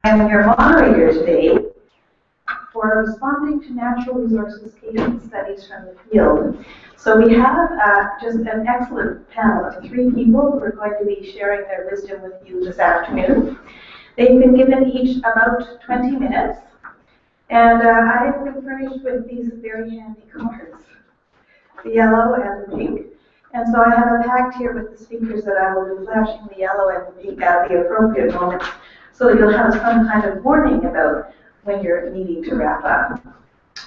I'm your moderator today for responding to natural resources case studies from the field. So we have just an excellent panel of 3 people who are going to be sharing their wisdom with you this afternoon. They've been given each about 20 minutes, and I have been furnished with these very handy cards, the yellow and the pink. And so I have a pact here with the speakers that I will be flashing the yellow and the pink at the appropriate moments, so that you'll have some kind of warning about when you're needing to wrap up.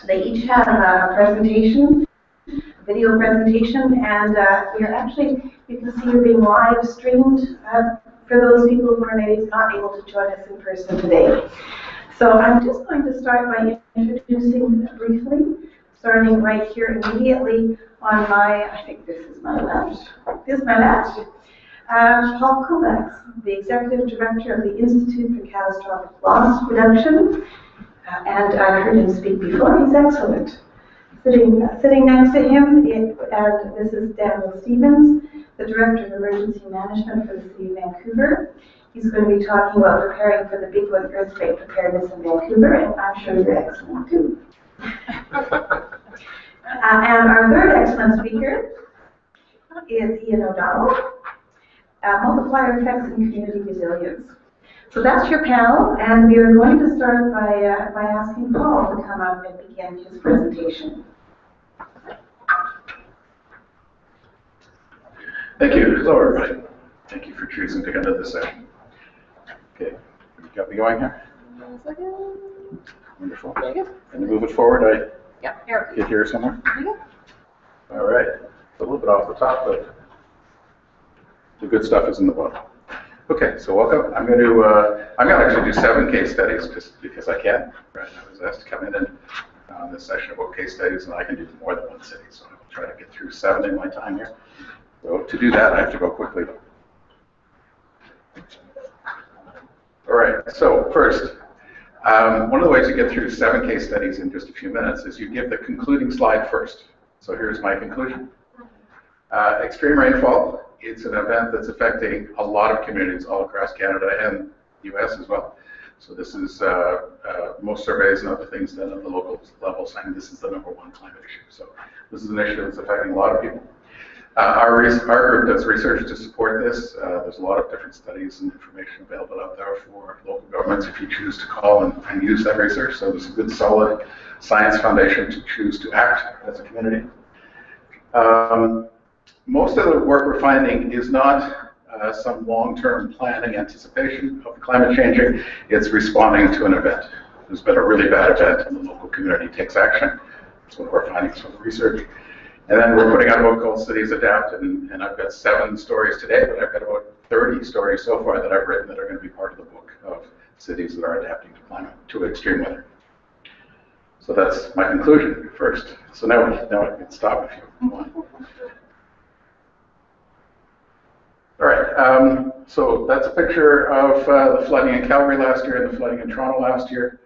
They each have a presentation, video presentation, and you're actually, you can see you're being live streamed for those people who are maybe not able to join us in person today. So I'm just going to start by introducing briefly, starting right here immediately on my, I think this is my left. This is my left. Paul Kovacs, the Executive Director of the Institute for Catastrophic Loss Reduction, and I heard him speak before. He's excellent. Sitting next to him, and this is Daniel Stevens, the Director of Emergency Management for the City of Vancouver. He's going to be talking about preparing for the Big One earthquake preparedness in Vancouver, and I'm sure you're excellent too. And our third excellent speaker is Ian O'Donnell, Multiplier Effects and Community Resilience. So that's your panel, and we are going to start by asking Paul to come up and begin his presentation. Thank you. Hello, everybody. Thank you for choosing to come to this session. Okay, you got me going here? 1 second. Wonderful. There you go. Can you move it forward? Yeah, here. Get here somewhere? There you go. All right. A little bit off the top, but the good stuff is in the bottom. Okay, so welcome. I'm going to actually do 7 case studies just because I can. Right? I was asked to come in and on this session about case studies, and I can do more than 1 city, so I'll try to get through 7 in my time here. So to do that, I have to go quickly. All right, so first, one of the ways to get through 7 case studies in just a few minutes is you give the concluding slide first. So here's my conclusion. Extreme rainfall, it's an event that's affecting a lot of communities all across Canada and the US as well. So this is most surveys and other things done at the local level saying this is the #1 climate issue. So this is an issue that's affecting a lot of people. Our group does research to support this. There's a lot of different studies and information available out there for local governments if you choose to call and use that research. So there's a good solid science foundation to choose to act as a community. Most of the work we're finding is not some long-term planning anticipation of climate changing. It's responding to an event. There's been a really bad event and the local community takes action. That's one of our findings from the research. And then we're putting out a book called Cities Adapt, and I've got 7 stories today, but I've got about 30 stories so far that I've written that are going to be part of the book of cities that are adapting to climate, to extreme weather. So that's my conclusion first. So now I can stop if you want. All right, so that's a picture of the flooding in Calgary last year and the flooding in Toronto last year.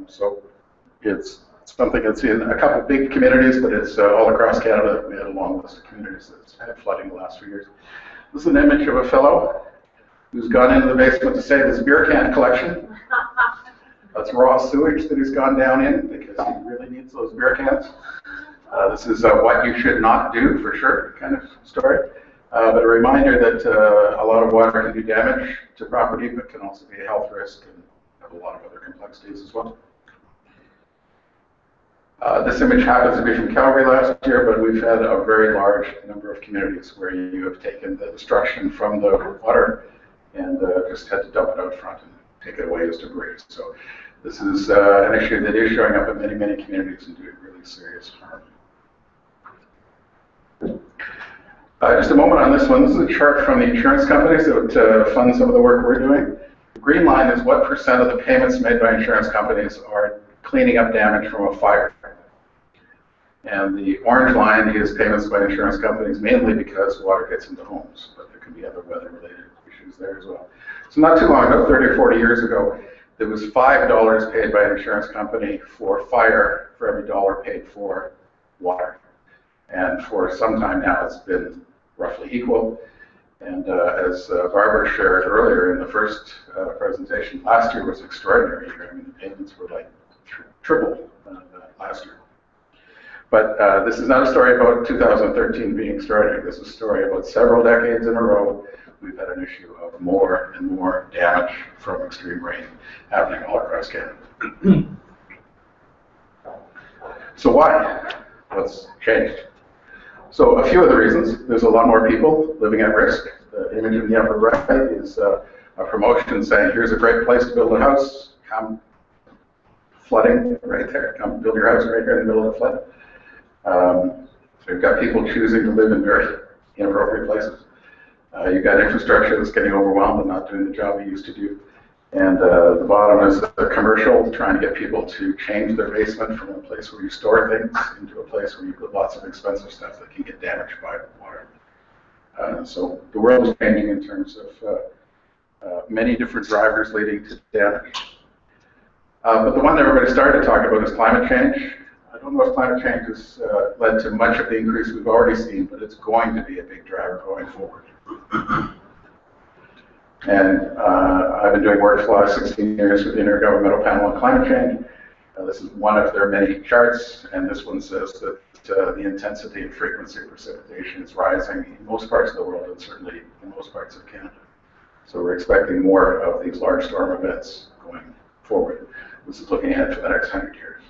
So it's something that's in a couple of big communities, but it's all across Canada. We had a long list of communities that's had flooding the last few years. This is an image of a fellow who's gone into the basement to save his beer can collection. That's raw sewage that he's gone down in because he really needs those beer cans. This is what you should not do for sure kind of story. But a reminder that a lot of water can do damage to property, but can also be a health risk and have a lot of other complexities as well. This image happens to be from Calgary last year, but we've had a very large number of communities where you have taken the destruction from the water and just had to dump it out front and take it away as debris. So this is an issue that is showing up in many, many communities and doing really serious harm. Just a moment on this one. This is a chart from the insurance companies that fund some of the work we're doing. The green line is what % of the payments made by insurance companies are cleaning up damage from a fire. And the orange line is payments by insurance companies, mainly because water gets into homes, but there can be other weather-related issues there as well. So not too long ago, 30 or 40 years ago, there was $5 paid by an insurance company for fire for every dollar paid for water. And for some time now, it's been roughly equal. And as Barbara shared earlier in the first presentation, last year was an extraordinary year. I mean, the payments were like triple last year. But this is not a story about 2013 being extraordinary. This is a story about several decades in a row. We've had an issue of more and more damage from extreme rain happening all across Canada. So why? What's changed? So a few of the reasons. There's a lot more people living at risk. The image in the upper right is a promotion saying, here's a great place to build a house. Come flooding right there. Come build your house right here in the middle of the flood. So you've got people choosing to live in very inappropriate places. You've got infrastructure that's getting overwhelmed and not doing the job it used to do. And the bottom is a commercial trying to get people to change their basement from a place where you store things into a place where you put lots of expensive stuff that can get damaged by water. So the world is changing in terms of many different drivers leading to damage. But the one that everybody started talking about is climate change. I don't know if climate change has led to much of the increase we've already seen, but it's going to be a big driver going forward. And I've been doing work for the last 16 years with the Intergovernmental Panel on Climate Change. This is one of their many charts, and this one says that the intensity and frequency of precipitation is rising in most parts of the world, and certainly in most parts of Canada. So we're expecting more of these large storm events going forward. This is looking ahead for the next 100 years.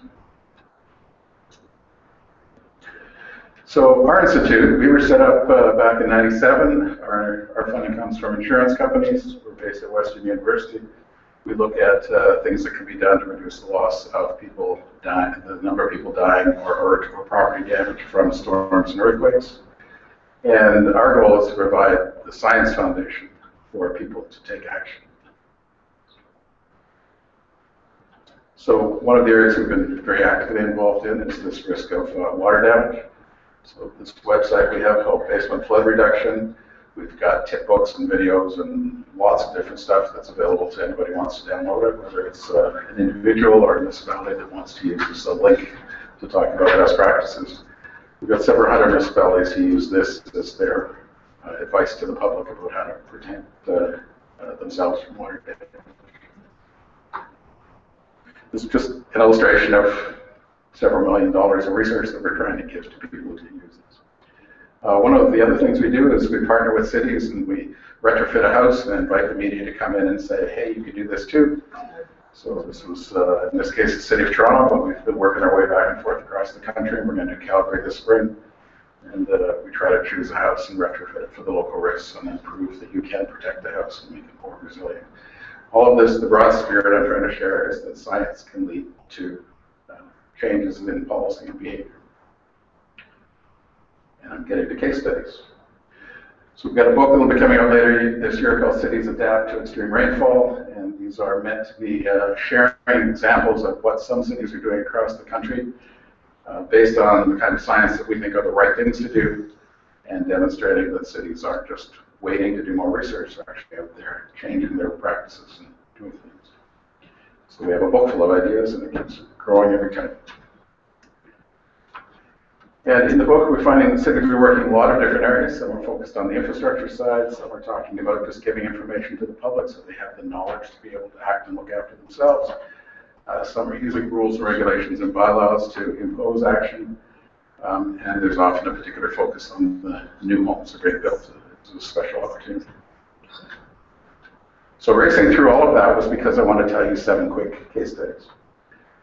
So our institute, we were set up back in '97. Our funding comes from insurance companies. We're based at Western University. We look at things that can be done to reduce the loss of people dying, the number of people dying or property damage from storms and earthquakes. And our goal is to provide the science foundation for people to take action. So one of the areas we've been very actively involved in is this risk of water damage. So this website we have called Basement Flood Reduction. We've got tip books and videos and lots of different stuff that's available to anybody who wants to download it, whether it's an individual or a municipality that wants to use a link to talk about best practices. We've got several hundred municipalities who use this as their advice to the public about how to protect themselves from water damage. This is just an illustration of several $1 million of research that we're trying to give to people who can use this. One of the other things we do is we partner with cities and we retrofit a house and invite the media to come in and say, hey, you can do this too. So this was, in this case, the City of Toronto, but we've been working our way back and forth across the country, and we're going to Calgary this spring. And we try to choose a house and retrofit it for the local risks and then prove that you can protect the house and make it more resilient. All of this, the broad spirit I'm trying to share is that science can lead to changes in policy and behavior. And I'm getting to case studies. So we've got a book that will be coming out later this year called Cities Adapt to Extreme Rainfall, and these are meant to be sharing examples of what some cities are doing across the country based on the kind of science that we think are the right things to do, and demonstrating that cities aren't just waiting to do more research, they're actually out there changing their practices and doing things. So we have a book full of ideas, and it keeps growing every time. And in the book, we're finding cities are working in a lot of different areas. Some are focused on the infrastructure side. Some are talking about just giving information to the public so they have the knowledge to be able to act and look after themselves. Some are using rules and regulations and bylaws to impose action. And there's often a particular focus on the new homes that are being built. It's a special opportunity. So racing through all of that was because I want to tell you 7 quick case studies.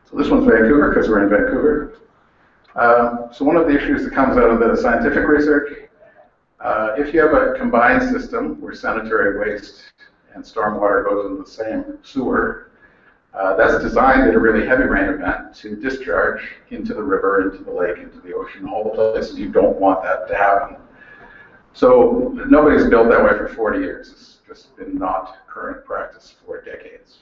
So this one's Vancouver, because we're in Vancouver. So one of the issues that comes out of the scientific research, if you have a combined system where sanitary waste and stormwater goes into the same sewer, that's designed at a really heavy rain event to discharge into the river, into the lake, into the ocean, all the places you don't want that to happen. So nobody's built that way for 40 years. It's just been not current practice for decades.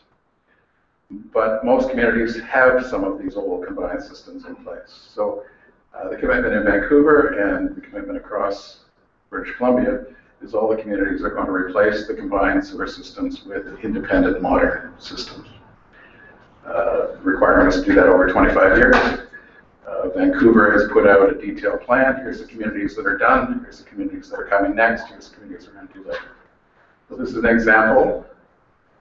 But most communities have some of these old combined systems in place. So the commitment in Vancouver and the commitment across British Columbia is all the communities are going to replace the combined sewer systems with independent modern systems. Requirement is to do that over 25 years. Vancouver has put out a detailed plan. Here's the communities that are done. Here's the communities that are coming next. Here's the communities that are going to do later. So this is an example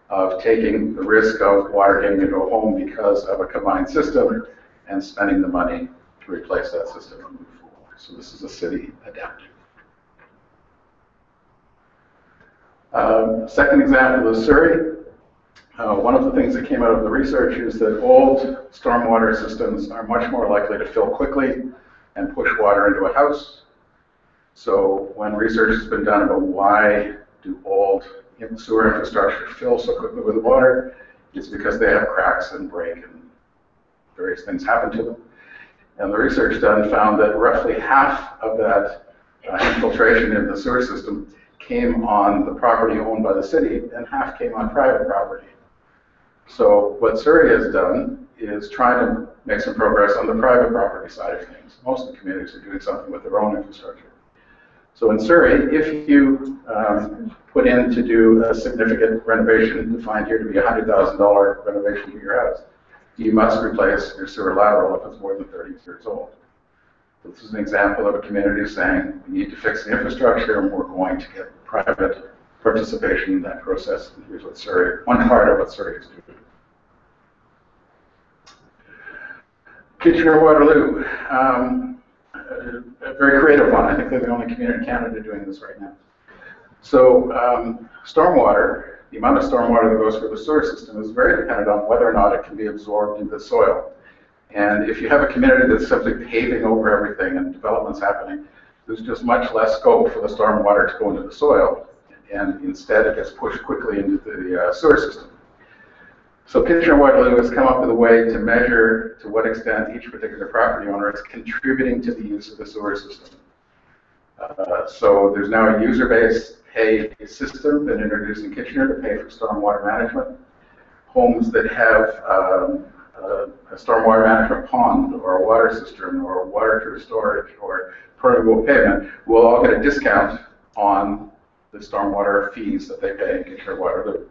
of taking the risk of water getting into a home because of a combined system and spending the money to replace that system and move forward. So this is a city adapting. Second example is Surrey. One of the things that came out of the research is that old stormwater systems are much more likely to fill quickly and push water into a house. So when research has been done about why do old sewer infrastructure fill so quickly with water, it's because they have cracks and break and various things happen to them. And the research done found that roughly half of that infiltration in the sewer system came on the property owned by the city and half came on private property. So what Surrey has done is trying to make some progress on the private property side of things. Most of the communities are doing something with their own infrastructure. So in Surrey, if you put in to do a significant renovation, defined here to be a $100,000 renovation to your house, you must replace your sewer lateral if it's more than 30 years old. So this is an example of a community saying, we need to fix the infrastructure and we're going to get private participation in that process. And here's what Surrey, one part of what Surrey is doing. Kitchener-Waterloo, a very creative one. I think they're the only community in Canada doing this right now. So stormwater, the amount of stormwater that goes through the sewer system is very dependent on whether or not it can be absorbed into the soil. And if you have a community that's simply paving over everything and development's happening, there's just much less scope for the stormwater to go into the soil, and instead it gets pushed quickly into the sewer system. So Kitchener-Waterloo has come up with a way to measure to what extent each particular property owner is contributing to the use of the sewer system. So there's now a user-based pay system been introduced in Kitchener to pay for stormwater management. Homes that have a stormwater management pond or a water cistern or water true storage or permeable pavement will all get a discount on the stormwater fees that they pay in Kitchener-Waterloo.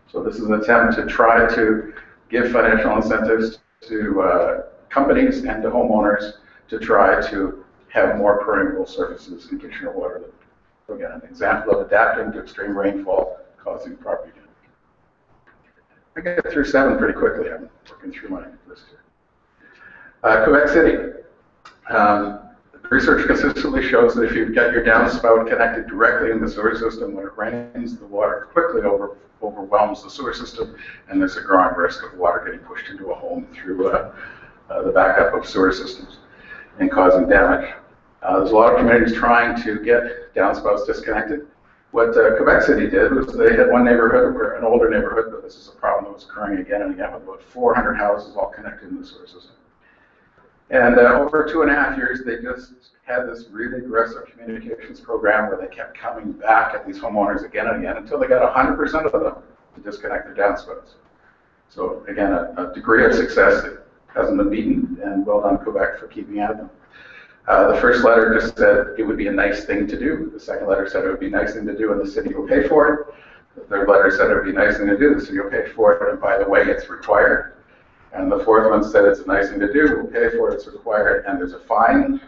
So this is an attempt to try to give financial incentives to companies and to homeowners to try to have more permeable surfaces in Kitchener-Waterloo. So again, an example of adapting to extreme rainfall causing property damage. I get through 7 pretty quickly. I'm working through my list here. Quebec City. Research consistently shows that if you get your downspout connected directly in the sewer system, when it rains, the water quickly overwhelms the sewer system, and there's a growing risk of water getting pushed into a home through the backup of sewer systems and causing damage. There's a lot of communities trying to get downspouts disconnected. What Quebec City did was they had one neighborhood, or an older neighborhood, but this is a problem that was occurring again and again with about 400 houses all connected in the sewer system. And over 2.5 years, they just had this really aggressive communications program where they kept coming back at these homeowners again and again until they got 100% of them to disconnect their downspouts. So again, a degree of success that hasn't been beaten, and well done Quebec for keeping at them. The first letter just said it would be a nice thing to do. The second letter said it would be a nice thing to do and the city will pay for it. The third letter said it would be a nice thing to do, the city will pay for it, and by the way, it's required. And the fourth one said it's a nice thing to do, we'll pay for it, it's required, and there's a fine.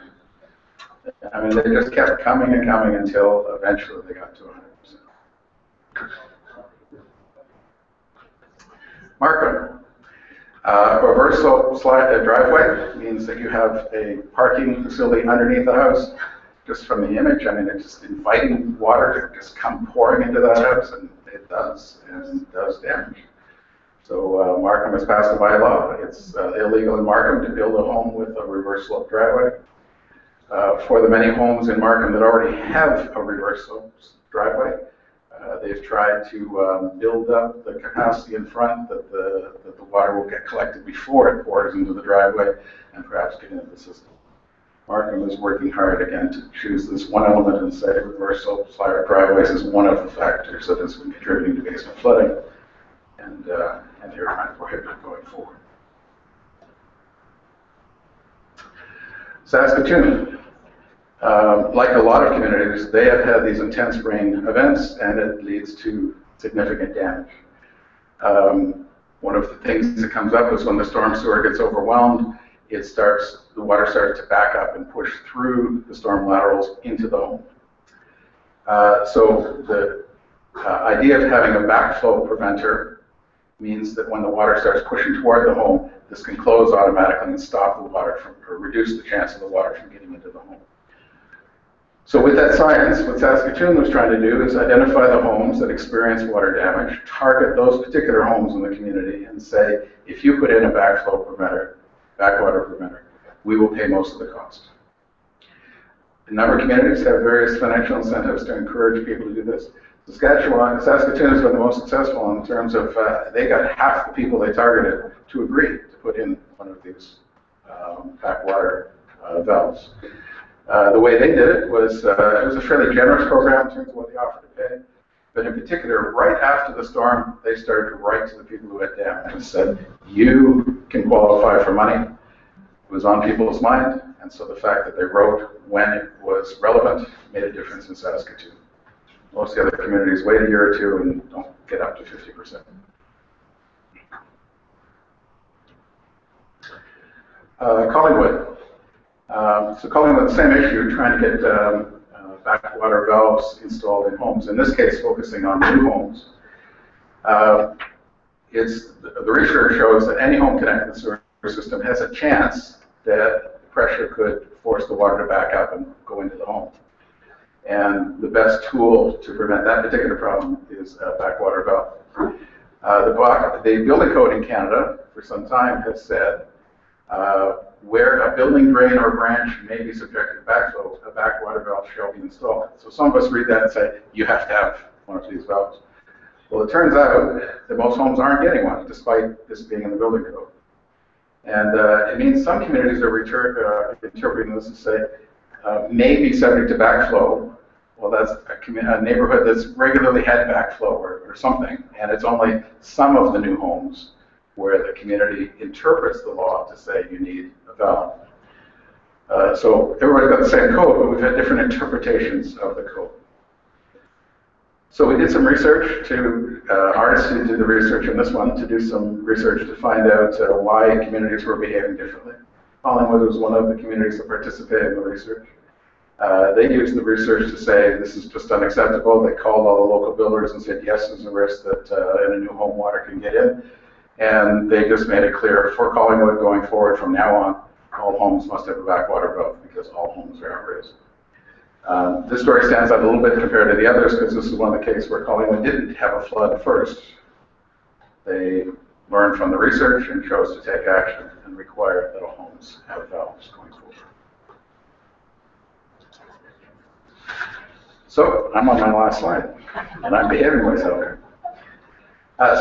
I mean, they just kept coming and coming until eventually they got to 100%. Markham. A reverse slope driveway means that you have a parking facility underneath the house. Just from the image, I mean, it's just inviting water to just come pouring into that house, and it does, and it does damage. So Markham has passed a bylaw. It's illegal in Markham to build a home with a reverse slope driveway. For the many homes in Markham that already have a reverse slope driveway, they've tried to build up the capacity in front that the water will get collected before it pours into the driveway and perhaps get into the system. Markham is working hard again to choose this one element and say reverse slope driveways is one of the factors that has been contributing to basement flooding, and they're trying to prohibit it going forward. Saskatoon. Like a lot of communities, they have had these intense rain events, and it leads to significant damage. One of the things that comes up is when the storm sewer gets overwhelmed, the water starts to back up and push through the storm laterals into the home. So the idea of having a backflow preventer means that when the water starts pushing toward the home, this can close automatically and stop the water from, or reduce the chance of the water from getting into the home. So with that science, what Saskatoon was trying to do is identify the homes that experience water damage, target those particular homes in the community, and say, if you put in a backflow preventer, backwater preventer, we will pay most of the cost. A number of communities have various financial incentives to encourage people to do this. Saskatoon has been the most successful in terms of they got half the people they targeted to agree to put in one of these backwater valves. The way they did it was a fairly generous program in terms of what they offered to pay. But in particular, right after the storm, they started to write to the people who had damage and said, you can qualify for money. It was on people's mind, and so the fact that they wrote when it was relevant made a difference in Saskatoon. Most of the other communities wait a year or two and don't get up to 50%. Collingwood. So Collingwood, the same issue, trying to get backwater valves installed in homes. In this case, focusing on new homes. The research shows that any home connected to the sewer system has a chance that pressure could force the water to back up and go into the home. And the best tool to prevent that particular problem is a backwater valve. The building code in Canada for some time has said where a building drain or branch may be subjected to backflow, a backwater valve shall be installed. So some of us read that and say, you have to have one of these valves. Well, it turns out that most homes aren't getting one, despite this being in the building code. And it means some communities are interpreting this to say, may be subject to backflow. Well, that's a neighborhood that's regularly had backflow or something, and it's only some of the new homes where the community interprets the law to say you need a valve. So everybody's got the same code, but we've had different interpretations of the code. So we did some research to, artists who did the research on this one, to do some research to find out why communities were behaving differently. Collingwood was one of the communities that participated in the research. They used the research to say this is just unacceptable. They called all the local builders and said, yes, there's a risk that in a new home water can get in. And they just made it clear for Collingwood going forward from now on, all homes must have a backwater valve because all homes are at risk. This story stands out a little bit compared to the others because this is one of the cases where Collingwood didn't have a flood first. They learned from the research and chose to take action and require that all homes have valves going forward. So I'm on my last slide, and I'm behaving myself.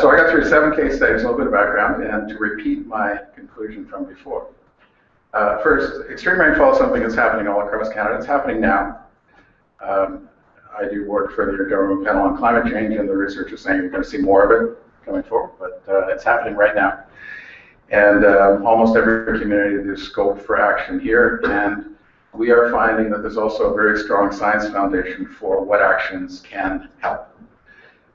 So I got through 7 case studies, a little bit of background, and to repeat my conclusion from before. First, extreme rainfall is something that's happening all across Canada. It's happening now. I do work for the Intergovernmental Panel on Climate Change, and the research is saying you're going to see more of it coming forward, but it's happening right now. And almost every community, there's scope for action here, and we are finding that there's also a very strong science foundation for what actions can help.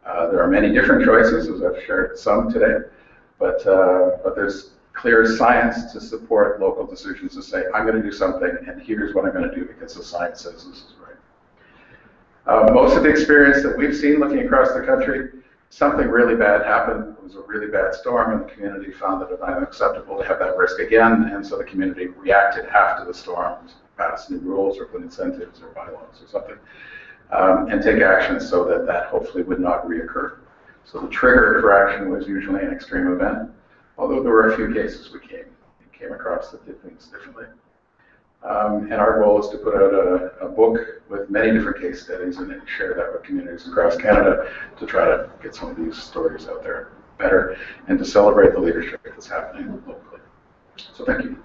There are many different choices, as I've shared some today, but there's clear science to support local decisions to say, I'm going to do something, and here's what I'm going to do because the science says this is right. Most of the experience that we've seen looking across the country, something really bad happened. It was a really bad storm, and the community found that it was unacceptable to have that risk again, and so the community reacted after the storm, pass new rules or put incentives or bylaws or something, and take action so that that hopefully would not reoccur. So the trigger for action was usually an extreme event, although there were a few cases we came across that did things differently. And our goal is to put out a book with many different case studies and then share that with communities across Canada to try to get some of these stories out there better and to celebrate the leadership that's happening locally. So thank you.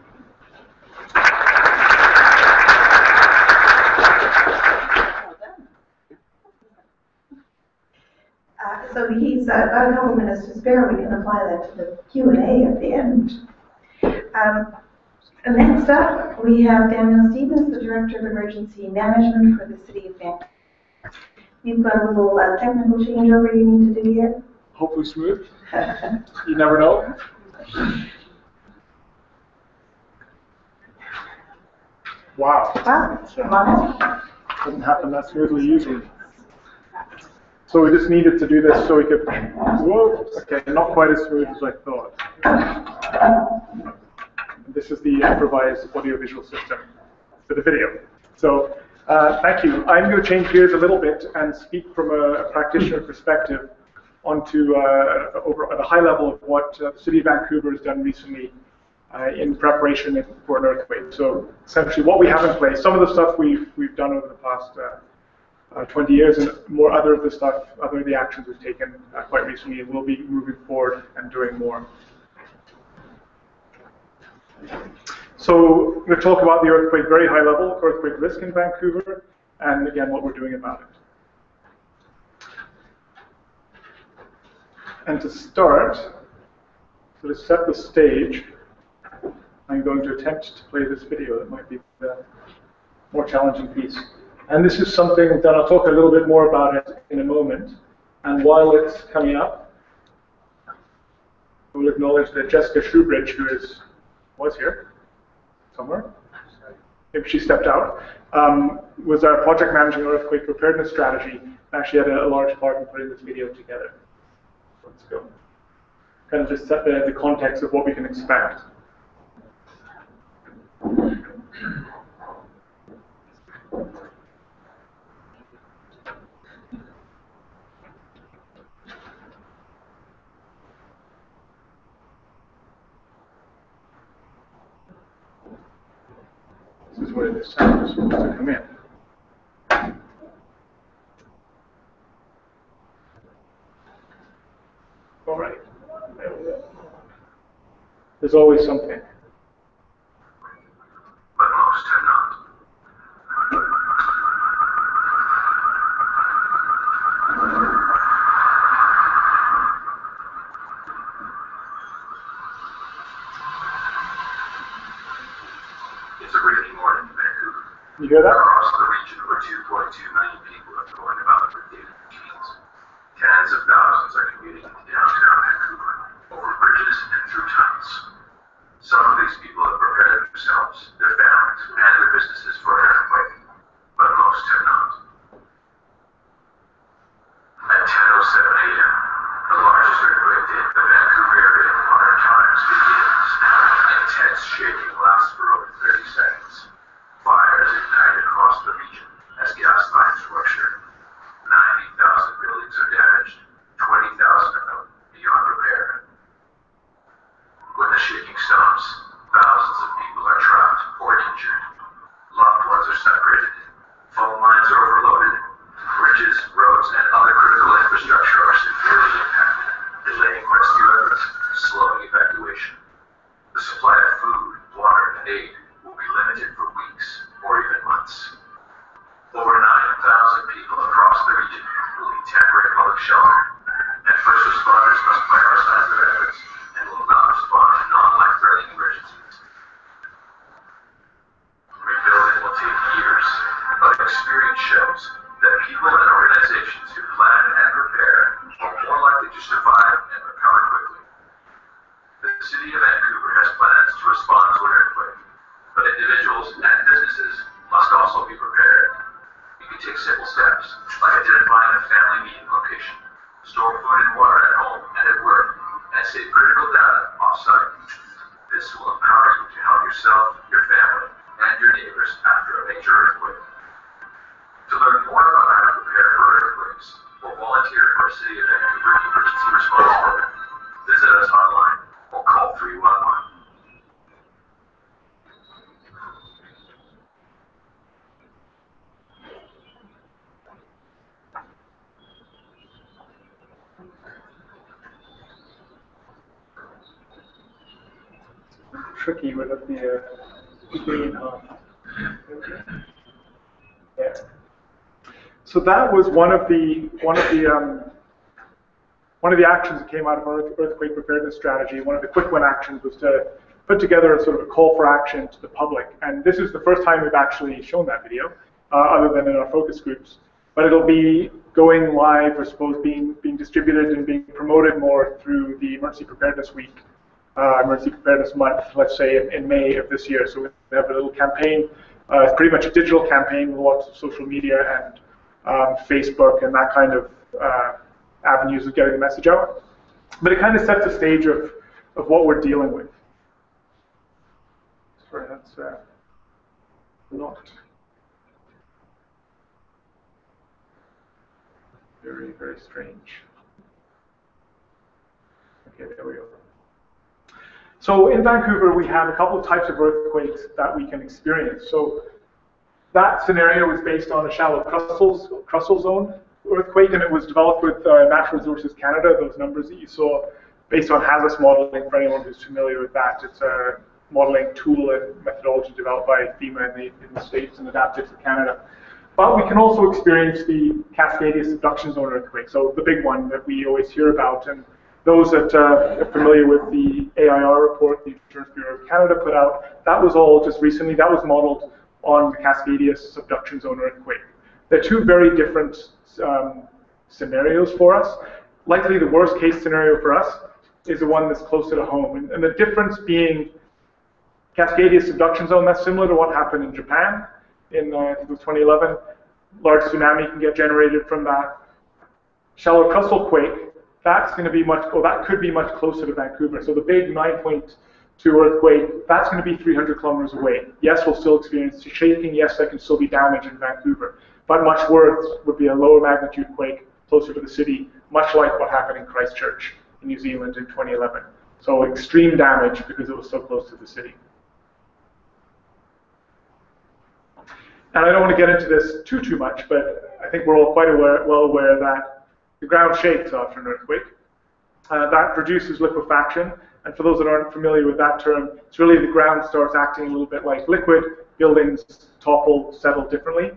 So he's got a couple minutes to spare. We can apply that to the Q&A at the end. And next up, we have Daniel Stevens, the Director of Emergency Management for the City of Vancouver. We've got a little technical changeover you need to do here. Hopefully smooth. You never know. Wow, Wow, Monica? doesn't happen that smoothly usually. So we just needed to do this so we could, whoa, okay, not quite as smooth as I thought. This is the improvised audiovisual system for the video. So thank you. I'm going to change gears a little bit and speak from a practitioner perspective onto over at a high level of what the City of Vancouver has done recently in preparation for an earthquake. So essentially what we have in place, some of the stuff we've done over the past 20 years, and more other of the actions we've taken quite recently, and we'll be moving forward and doing more. So we're going to talk about the earthquake, very high level, earthquake risk in Vancouver, and again, what we're doing about it. And to start, so to set the stage, I'm going to attempt to play this video. That might be the more challenging piece. And this is something that I'll talk a little bit more about it in a moment. And while it's coming up, I will acknowledge that Jessica Shoebridge, who was here somewhere, maybe she stepped out, was our project managing earthquake preparedness strategy, and actually had a large part in putting this video together. Let's go. Kind of just set the context of what we can expect. This is where the sound is supposed to come in. All right. There we go. There's always something. But most have not. It's a rainy morning in Vancouver. You hear that? Across the region, where 2.2 million people are going about their daily routines, tens of thousands are commuting into downtown Vancouver, over bridges and through tunnels. Some of these people have prepared themselves, their families, and their businesses for an earthquake, but most have not. At 10:07 a.m., the largest earthquake to hit the Vancouver area in modern times begins. Intense shaking lasts for over 30 seconds. Fires ignite across the region as gas lines rupture. 90,000 buildings are damaged, 20,000 of them beyond repair. When the shaking stops, thousands of people are trapped or injured. Loved ones are separated. Phone lines are overloaded. Bridges, roads, and other critical infrastructure are severely impacted, delaying rescue efforts, slowing evacuation. The supply of food, water, and aid will be limited for weeks or even months. Over 9,000 people across the region will need temporary public shelter, and first responders must prioritize their efforts and will not respond to non-life-threatening emergencies. Rebuilding will take years, but experience shows that people and organizations who plan and prepare are more likely to survive and recover quickly. The City of Vancouver has plans to respond to an earthquake, but individuals and businesses must also be prepared. You can take simple steps, like identifying a family meeting location, store food and water at home and at work, and save critical data off-site. This will empower you to help yourself, your family, and your neighbors after a major earthquake. To learn more about how to prepare for earthquakes, or volunteer for a City of Vancouver emergency response program, visit us online or call 311. Tricky with the green on. Yeah. So that was one of the actions that came out of our earthquake preparedness strategy. One of the quick win actions was to put together a sort of a call for action to the public. And this is the first time we've actually shown that video, other than in our focus groups. But it'll be going live, I suppose, being distributed and being promoted more through the Emergency Preparedness Week, Emergency Preparedness Month, let's say in May of this year. So we have a little campaign It's pretty much a digital campaign with lots of social media and Facebook and that kind of avenues of getting the message out. But it kind of sets the stage of what we're dealing with. Sorry, that's not very, very strange. Okay, there we go. So in Vancouver, we have a couple of types of earthquakes that we can experience. So that scenario is based on a shallow crustal zone earthquake, and it was developed with Natural Resources Canada, those numbers that you saw, based on HAZUS modeling, for anyone who's familiar with that. It's a modeling tool and methodology developed by FEMA in the States and adapted to Canada. But we can also experience the Cascadia subduction zone earthquake, so the big one that we always hear about. And those that are familiar with the AIR report the Insurance Bureau of Canada put out, that was all just recently, that was modeled on the Cascadia subduction zone earthquake. They're two very different scenarios for us. Likely the worst case scenario for us is the one that's closer to home. And the difference being Cascadia subduction zone, that's similar to what happened in Japan in I think it was 2011. Large tsunami can get generated from that. Shallow crustal quake, that's going to be that could be much closer to Vancouver. So the big 9.2 earthquake, that's going to be 300 kilometers away. Yes, we'll still experience shaking. Yes, there can still be damage in Vancouver. But much worse would be a lower magnitude quake closer to the city, much like what happened in Christchurch in New Zealand in 2011. So extreme damage because it was so close to the city. And I don't want to get into this too much, but I think we're all quite well aware that the ground shakes after an earthquake. That produces liquefaction. And for those that aren't familiar with that term, it's really the ground starts acting a little bit like liquid, buildings topple, settle differently.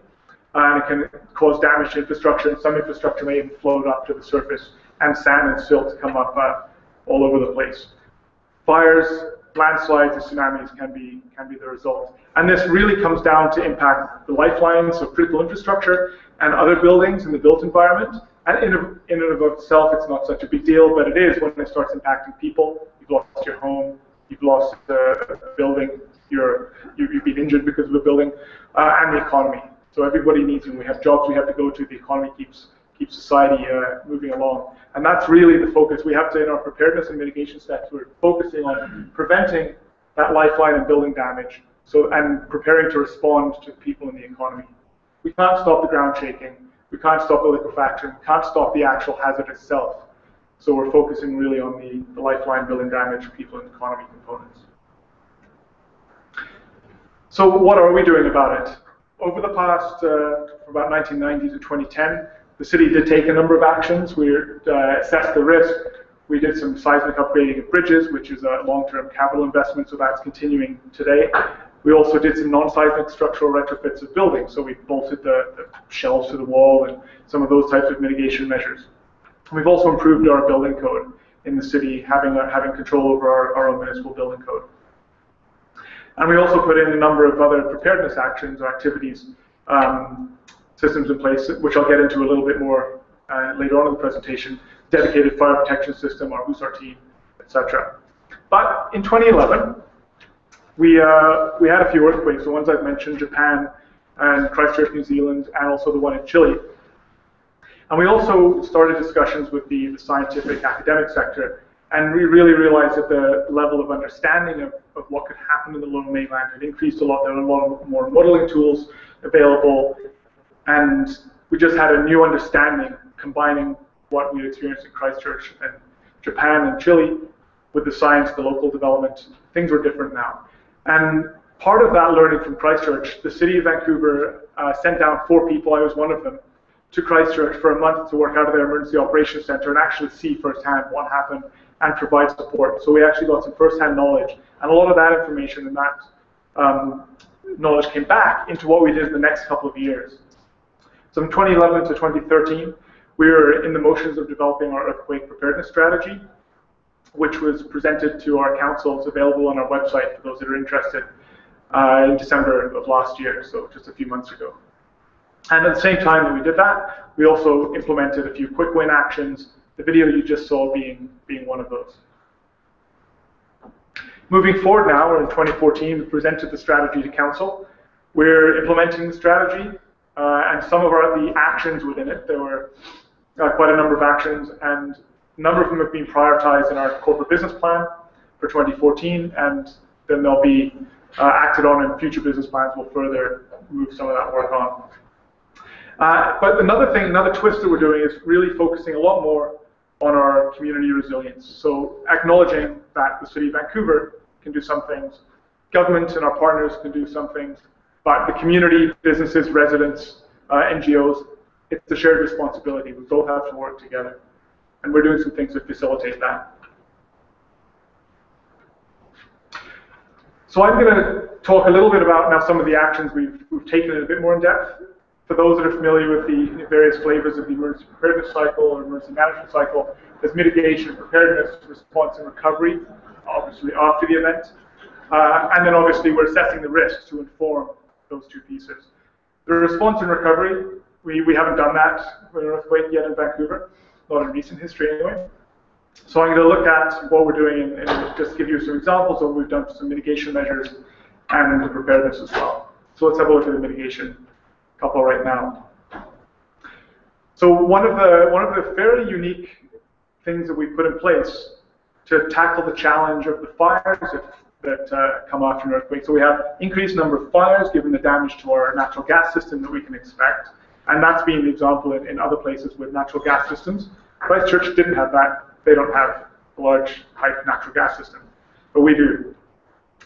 And it can cause damage to infrastructure, and some infrastructure may even float up to the surface, and sand and silt come up all over the place. Fires, landslides, and tsunamis can be the result. And this really comes down to impact the lifelines of critical infrastructure and other buildings in the built environment. And in and of itself, it's not such a big deal, but it is when it starts impacting people. You've lost your home, you've lost the building, you've been injured because of the building, and the economy. So everybody needs, and we have jobs we have to go to, the economy keeps society moving along. And that's really the focus. We have to, in our preparedness and mitigation steps, we're focusing on preventing that lifeline and building damage, and preparing to respond to people in the economy. We can't stop the ground shaking, we can't stop the liquefaction, we can't stop the actual hazard itself. So we're focusing really on the lifeline, building damage, people and economy components. So what are we doing about it? Over the past, from about 1990 to 2010, the city did take a number of actions. We assessed the risk. We did some seismic upgrading of bridges, which is a long-term capital investment, so that's continuing today. We also did some non-seismic structural retrofits of buildings, so we bolted the shelves to the wall and some of those types of mitigation measures. We've also improved our building code in the city, having control over our own municipal building code. And we also put in a number of other preparedness actions or activities, systems in place, which I'll get into a little bit more later on in the presentation, dedicated fire protection system, our HUSAR team, etc. But in 2011, we had a few earthquakes, the ones I've mentioned, Japan and Christchurch, New Zealand, and also the one in Chile. And we also started discussions with the scientific academic sector, and we really realized that the level of understanding of what could happen in the Lower Mainland had increased a lot. There were a lot more modeling tools available, and we just had a new understanding combining what we experienced in Christchurch and Japan and Chile with the science, the local development. Things were different now. And part of that learning from Christchurch, the city of Vancouver sent down 4 people, I was one of them, to Christchurch for a month to work out of their emergency operations center and actually see firsthand what happened and provide support. So we actually got some firsthand knowledge, and a lot of that information and that knowledge came back into what we did in the next couple of years. So from 2011 to 2013, we were in the motions of developing our earthquake preparedness strategy, which was presented to our council. It's available on our website for those that are interested in December of last year, so just a few months ago. And at the same time that we did that, we also implemented a few quick win actions, the video you just saw being one of those. Moving forward now, we're in 2014, we presented the strategy to council. We're implementing the strategy and some of the actions within it. There were quite a number of actions, and a number of them have been prioritized in our corporate business plan for 2014, and then they'll be acted on in future business plans. Will further move some of that work on. But another twist that we're doing is really focusing a lot more on our community resilience. So acknowledging that the City of Vancouver can do some things, government and our partners can do some things, but the community, businesses, residents, NGOs, it's a shared responsibility. We both have to work together. And we're doing some things to facilitate that. So I'm going to talk a little bit about now some of the actions we've taken in a bit more in depth. For those that are familiar with the various flavors of the emergency preparedness cycle or emergency management cycle, there's mitigation, preparedness, response, and recovery, obviously after the event. And then obviously we're assessing the risks to inform those two pieces. The response and recovery, we haven't done that with an earthquake yet in Vancouver, not in recent history anyway. So I'm going to look at what we're doing and just give you some examples of we've done some mitigation measures and the preparedness as well. So let's have a look at the mitigation couple right now. So one of the fairly unique things that we put in place to tackle the challenge of the fires that come after an earthquake. So we have increased number of fires given the damage to our natural gas system that we can expect. And that's been the example in other places with natural gas systems. Christchurch didn't have that. They don't have a large pipe natural gas system, but we do.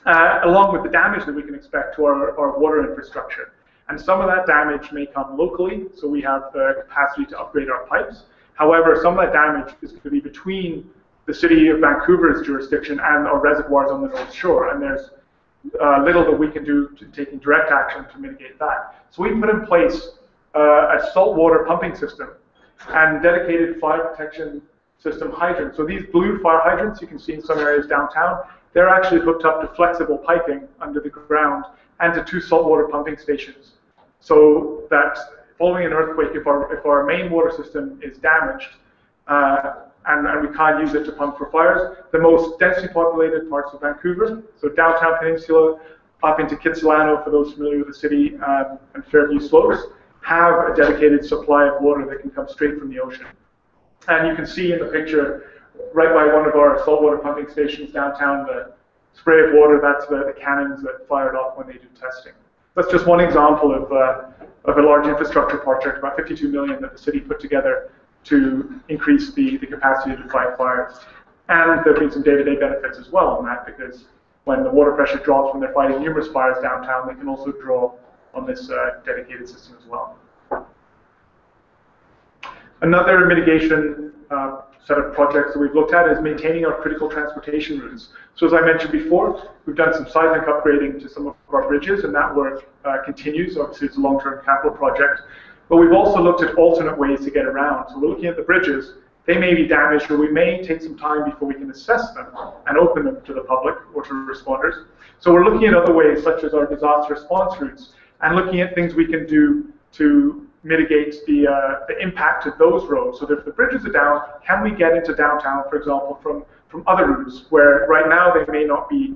Along with the damage that we can expect to our water infrastructure. And some of that damage may come locally, so we have the capacity to upgrade our pipes. However, some of that damage is going to be between the City of Vancouver's jurisdiction and our reservoirs on the North Shore, and there's little that we can do to taking direct action to mitigate that. So we put in place a saltwater pumping system and dedicated fire protection system hydrants. So these blue fire hydrants you can see in some areas downtown, they're actually hooked up to flexible piping under the ground and to 2 saltwater pumping stations. So that following an earthquake, if our main water system is damaged and we can't use it to pump for fires, the most densely populated parts of Vancouver, so downtown Peninsula, up into Kitsilano for those familiar with the city, and Fairview Slopes, have a dedicated supply of water that can come straight from the ocean. And you can see in the picture, right by one of our saltwater pumping stations downtown, the spray of water, that's the cannons that fired off when they do testing. That's just one example of a large infrastructure project, about 52 million that the city put together to increase the capacity to fight fires. And there have been some day-to-day benefits as well on that, because when the water pressure drops when they're fighting numerous fires downtown, they can also draw on this dedicated system as well. Another mitigation set of projects that we've looked at is maintaining our critical transportation routes. So as I mentioned before, we've done some seismic upgrading to some of our bridges, and that work continues. Obviously, it's a long-term capital project. But we've also looked at alternate ways to get around. So we're looking at the bridges. They may be damaged, or we may take some time before we can assess them and open them to the public or to responders. So we're looking at other ways, such as our disaster response routes, and looking at things we can do to mitigate the impact of those roads. So that if the bridges are down, can we get into downtown, for example, from other routes where right now they may not be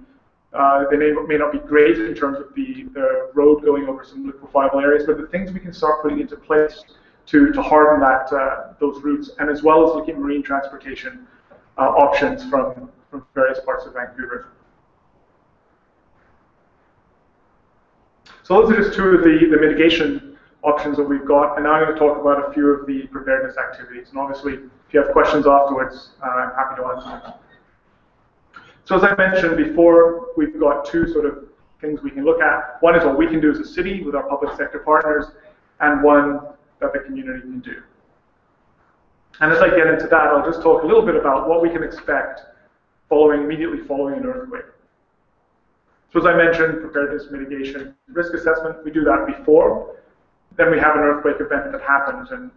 great in terms of the road going over some liquefiable areas, but the things we can start putting into place to harden those routes, and as well as looking at marine transportation options from various parts of Vancouver. So those are just two of the mitigation options that we've got, and now I'm going to talk about a few of the preparedness activities. And obviously, if you have questions afterwards, I'm happy to answer them. So as I mentioned before, we've got two sort of things we can look at. One is what we can do as a city with our public sector partners, and one that the community can do. And as I get into that, I'll just talk a little bit about what we can expect immediately following an earthquake. So as I mentioned, preparedness, mitigation, risk assessment, we do that before. Then we have an earthquake event that happens, and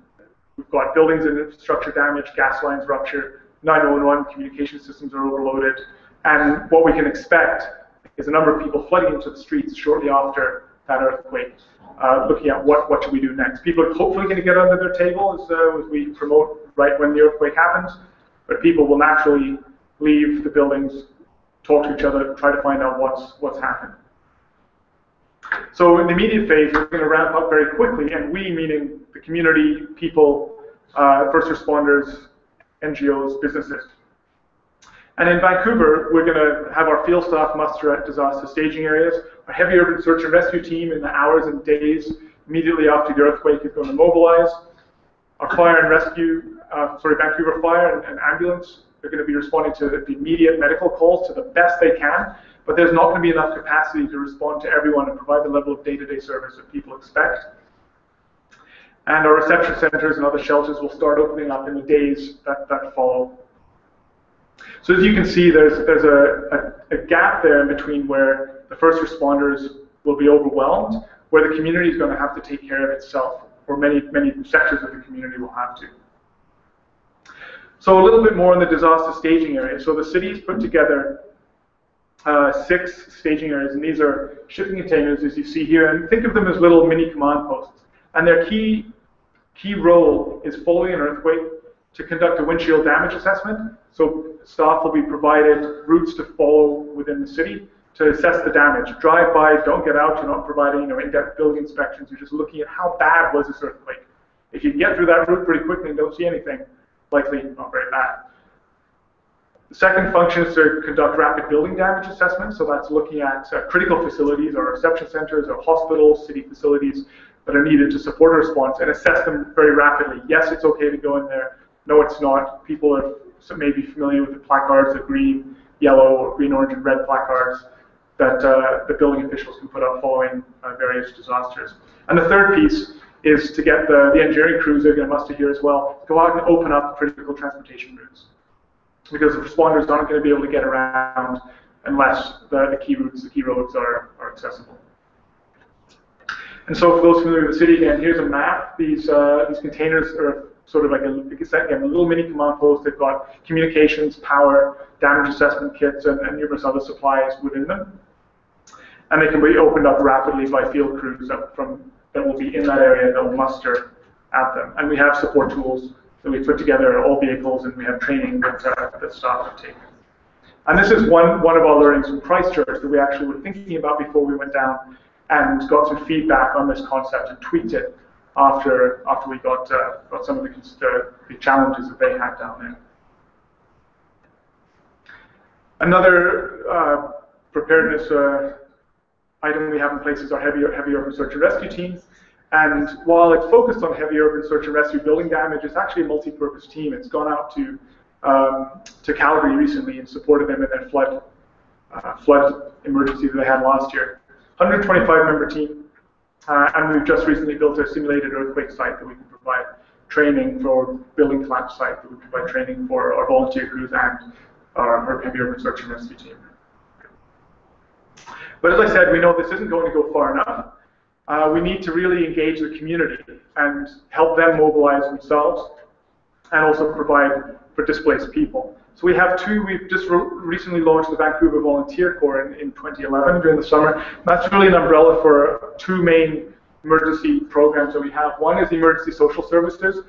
we've got buildings and infrastructure damage, gas lines rupture, 911 communication systems are overloaded, and what we can expect is a number of people flooding into the streets shortly after that earthquake, looking at what should we do next. People are hopefully going to get under their table as we promote right when the earthquake happens, but people will naturally leave the buildings, talk to each other, try to find out what's happened. So in the immediate phase, we're going to ramp up very quickly, and we, meaning the community, people, first responders, NGOs, businesses. And in Vancouver, we're going to have our field staff muster at disaster staging areas. Our heavy urban search and rescue team in the hours and days immediately after the earthquake is going to mobilize. Our fire and rescue, Vancouver Fire and ambulance are going to be responding to the immediate medical calls to the best they can, but there's not going to be enough capacity to respond to everyone and provide the level of day-to-day service that people expect. And our reception centers and other shelters will start opening up in the days that follow. So as you can see, there's a gap there in between where the first responders will be overwhelmed, where the community is going to have to take care of itself, or many sectors of the community will have to. So a little bit more on the disaster staging area. So the city's put together 6 staging areas, and these are shipping containers, as you see here, and think of them as little mini command posts. And their key role is following an earthquake to conduct a windshield damage assessment. So staff will be provided routes to follow within the city to assess the damage. Drive by, don't get out, you're not providing in-depth building inspections, you're just looking at how bad was this earthquake. If you can get through that route pretty quickly and don't see anything, likely not very bad. The second function is to conduct rapid building damage assessments, so that's looking at critical facilities or reception centers or hospitals, city facilities that are needed to support a response and assess them very rapidly. Yes, it's okay to go in there. No, it's not. People are maybe familiar with the placards, the green, yellow, or green, orange, and red placards that the building officials can put up following various disasters. And the third piece is to get the engineering crews they're going to muster here as well, go out and open up critical transportation routes. Because the responders aren't going to be able to get around unless the key routes, the key roads are accessible. And so for those familiar with the city, again, here's a map. These containers are sort of like a little mini command post. They've got communications, power, damage assessment kits, and numerous other supplies within them. And they can be opened up rapidly by field crews that will be in that area that will muster at them. And we have support tools that we put together, all vehicles, and we have training that staff have taken. And this is one of our learnings from Christchurch that we actually were thinking about before we went down and got some feedback on this concept and tweaked it after we got some of the challenges that they had down there. Another preparedness item we have in place is our heavy urban search and rescue team. And while it's focused on heavy urban search and rescue building damage, it's actually a multi-purpose team. It's gone out to Calgary recently and supported them in their flood emergency that they had last year. 125-member team, and we've just recently built a simulated earthquake site that we can provide training for, building collapse site that we provide training for our volunteer crews and our heavy urban search and rescue team. But as I said, we know this isn't going to go far enough. We need to really engage the community and help them mobilize themselves and also provide for displaced people. So we have we've just recently launched the Vancouver Volunteer Corps in 2011 during the summer. That's really an umbrella for 2 main emergency programs that we have. One is the emergency social services.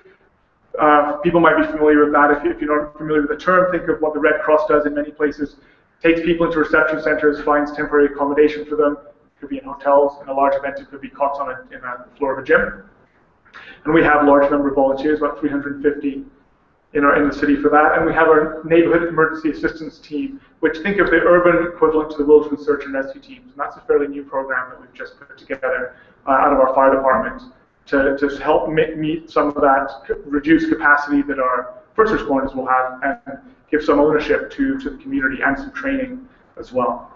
People might be familiar with that. If you're not familiar with the term, think of what the Red Cross does in many places. Takes people into reception centers, finds temporary accommodation for them. It could be in hotels. In a large event, it could be cots on the floor of a gym. And we have a large number of volunteers, about 350 in the city for that. And we have our neighborhood emergency assistance team, which think of the urban equivalent to the wilderness search and rescue teams. And that's a fairly new program that we've just put together out of our fire department to help meet some of that reduced capacity that our first responders will have and give some ownership to the community and some training as well.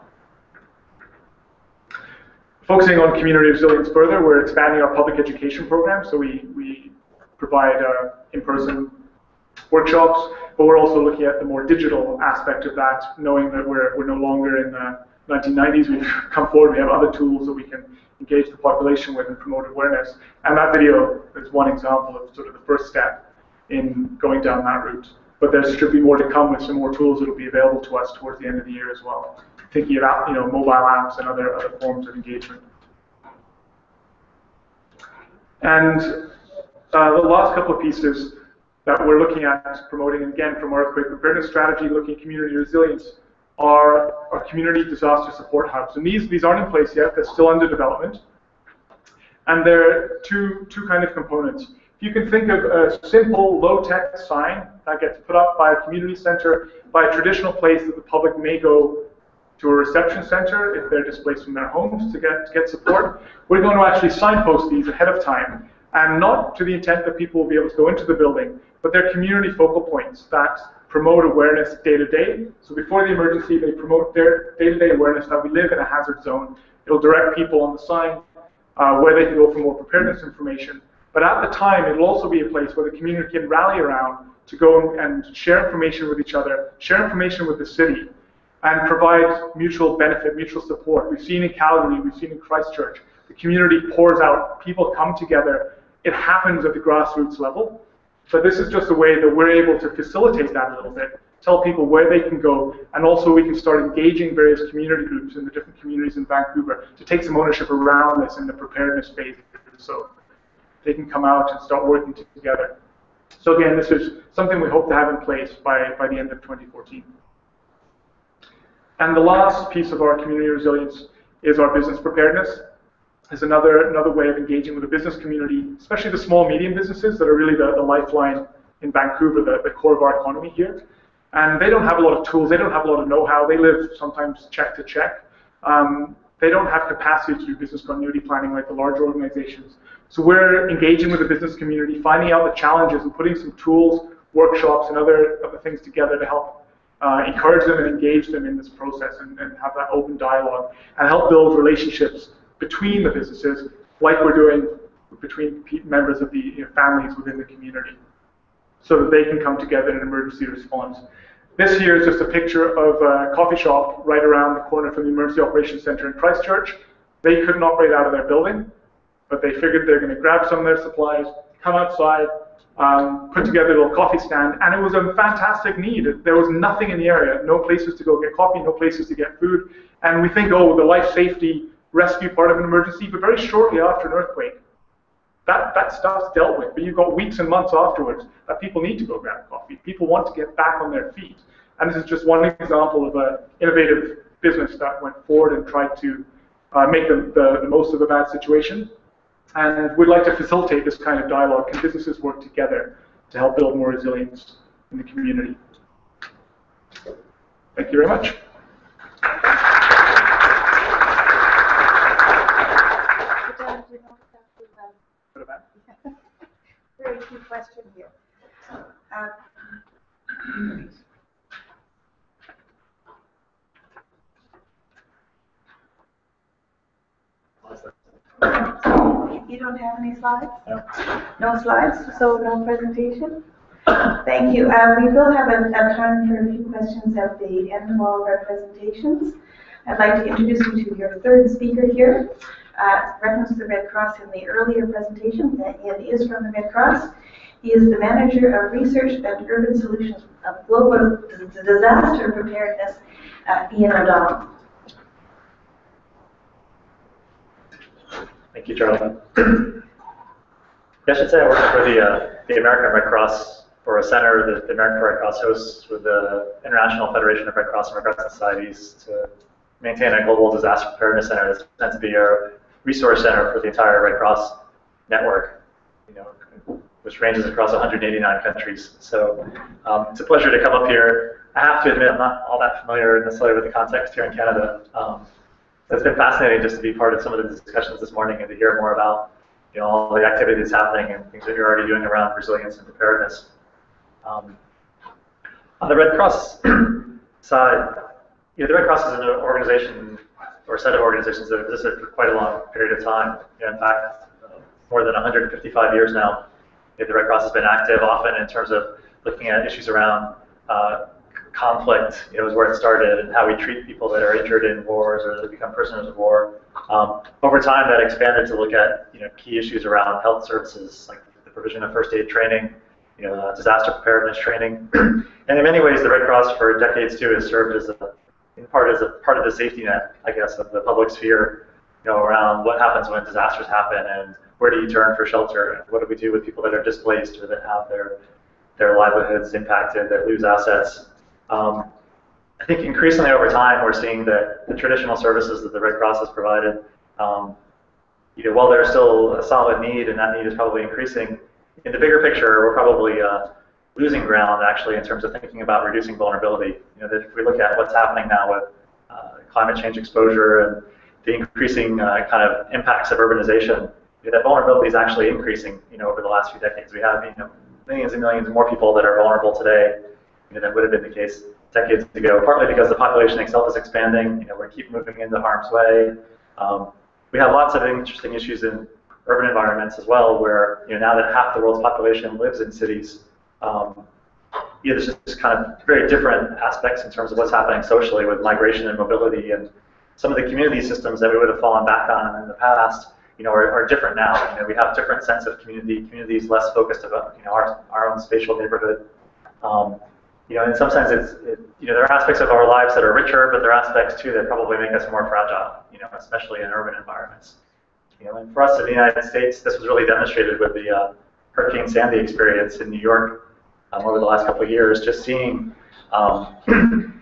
Focusing on community resilience further, we're expanding our public education program. So we provide in-person workshops, but we're also looking at the more digital aspect of that, knowing that we're no longer in the 1990s. We've come forward, we have other tools that we can engage the population with and promote awareness. And that video is one example of sort of the first step in going down that route. But there should be more to come with some more tools that will be available to us towards the end of the year as well. Thinking about mobile apps and other forms of engagement. And the last couple of pieces that we're looking at promoting, again, from our earthquake preparedness strategy, looking at community resilience. are community disaster support hubs. And these aren't in place yet, they're still under development. And there are two kind of components. If you can think of a simple low-tech sign that gets put up by a community center, by a traditional place that the public may go to a reception center if they're displaced from their homes to get support, we're going to actually signpost these ahead of time, and not to the intent that people will be able to go into the building, but they're community focal points that promote awareness day to day. So before the emergency, they promote their day-to-day awareness that we live in a hazard zone. It'll direct people on the sign where they can go for more preparedness information. But at the time, it'll also be a place where the community can rally around to go and share information with each other, share information with the city, and provide mutual benefit, mutual support. We've seen in Calgary, we've seen in Christchurch, the community pours out, people come together, it happens at the grassroots level. So this is just a way that we're able to facilitate that a little bit, tell people where they can go, and also we can start engaging various community groups in the different communities in Vancouver to take some ownership around this in the preparedness phase, so they can come out and start working together. So again, this is something we hope to have in place by the end of 2014. And the last piece of our community resilience is our business preparedness. Is another way of engaging with the business community, especially the small, medium businesses that are really the lifeline in Vancouver, the core of our economy here. And they don't have a lot of tools, they don't have a lot of know-how, they live sometimes check to check. They don't have capacity to do business continuity planning like the larger organizations. So we're engaging with the business community, finding out the challenges and putting some tools, workshops, and other things together to help encourage them and engage them in this process and have that open dialogue and help build relationships between the businesses, like we're doing between members of the families within the community, so that they can come together in an emergency response. This here is just a picture of a coffee shop right around the corner from the Emergency Operations Center in Christchurch. They couldn't operate out of their building, but they figured they're going to grab some of their supplies, come outside, put together a little coffee stand, and it was a fantastic need. There was nothing in the area, no places to go get coffee, no places to get food, and we think, oh, the life safety rescue part of an emergency, but very shortly after an earthquake, that stuff's dealt with, but you've got weeks and months afterwards that people need to go grab coffee. People want to get back on their feet. And this is just one example of an innovative business that went forward and tried to make the most of a bad situation. And we'd like to facilitate this kind of dialogue. Can businesses work together to help build more resilience in the community? Thank you very much. Very key question here. You don't have any slides? No. No slides, so no presentation? Thank you. We will have a time for a few questions at the end of all of our presentations. I'd like to introduce you to your third speaker here. Reference to the Red Cross in the earlier presentation. Ian is from the Red Cross. He is the Manager of Research and Urban Solutions of Global Disaster Preparedness, Ian O'Donnell. Thank you, Charlie. I should say I work for the American Red Cross, or a center that the American Red Cross hosts with the International Federation of Red Cross and Red Cross Societies to maintain a global disaster preparedness center that's meant to be a resource center for the entire Red Cross network, which ranges across 189 countries. So it's a pleasure to come up here. I have to admit, I'm not all that familiar necessarily with the context here in Canada. It's been fascinating just to be part of some of the discussions this morning and to hear more about all the activity that's happening and things that you're already doing around resilience and preparedness. On the Red Cross side, the Red Cross is an organization or a set of organizations that have existed for quite a long period of time. In fact, more than 155 years now, the Red Cross has been active, often in terms of looking at issues around conflict, is where it started, and how we treat people that are injured in wars or that become prisoners of war. Over time, that expanded to look at key issues around health services, like the provision of first aid training, disaster preparedness training, and in many ways, the Red Cross for decades too has served as in part as a part of the safety net, I guess, of the public sphere, around what happens when disasters happen and where do you turn for shelter, and what do we do with people that are displaced or that have their livelihoods impacted, that lose assets. I think increasingly over time, we're seeing that the traditional services that the Red Cross has provided, while there's still a solid need, and that need is probably increasing, in the bigger picture, we're probably losing ground actually in terms of thinking about reducing vulnerability. That if we look at what's happening now with climate change exposure and the increasing kind of impacts of urbanization, that vulnerability is actually increasing. Over the last few decades, we have millions and millions more people that are vulnerable today than would have been the case decades ago. Partly because the population itself is expanding. We keep moving into harm's way. We have lots of interesting issues in urban environments as well, where now that half the world's population lives in cities, there's just kind of very different aspects in terms of what's happening socially with migration and mobility, and some of the community systems that we would have fallen back on in the past, are different now. We have different sense of community. Community is less focused about our own spatial neighborhood. In some sense, there are aspects of our lives that are richer, but there are aspects too that probably make us more fragile. Especially in urban environments. And for us in the United States, this was really demonstrated with the Hurricane Sandy experience in New York over the last couple of years. Just seeing, in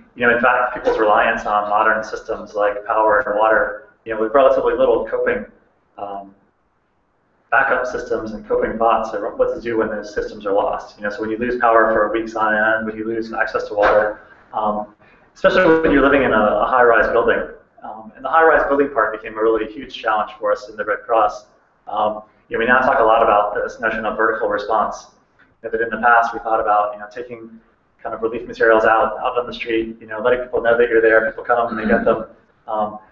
fact, people's reliance on modern systems like power and water, with relatively little coping backup systems and coping thoughts of what to do when those systems are lost. So when you lose power for weeks on end, when you lose access to water, especially when you're living in a high-rise building. And the high-rise building part became a really huge challenge for us in the Red Cross. We now talk a lot about this notion of vertical response. That in the past we thought about taking kind of relief materials out on the street, letting people know that you're there. People come and they get them,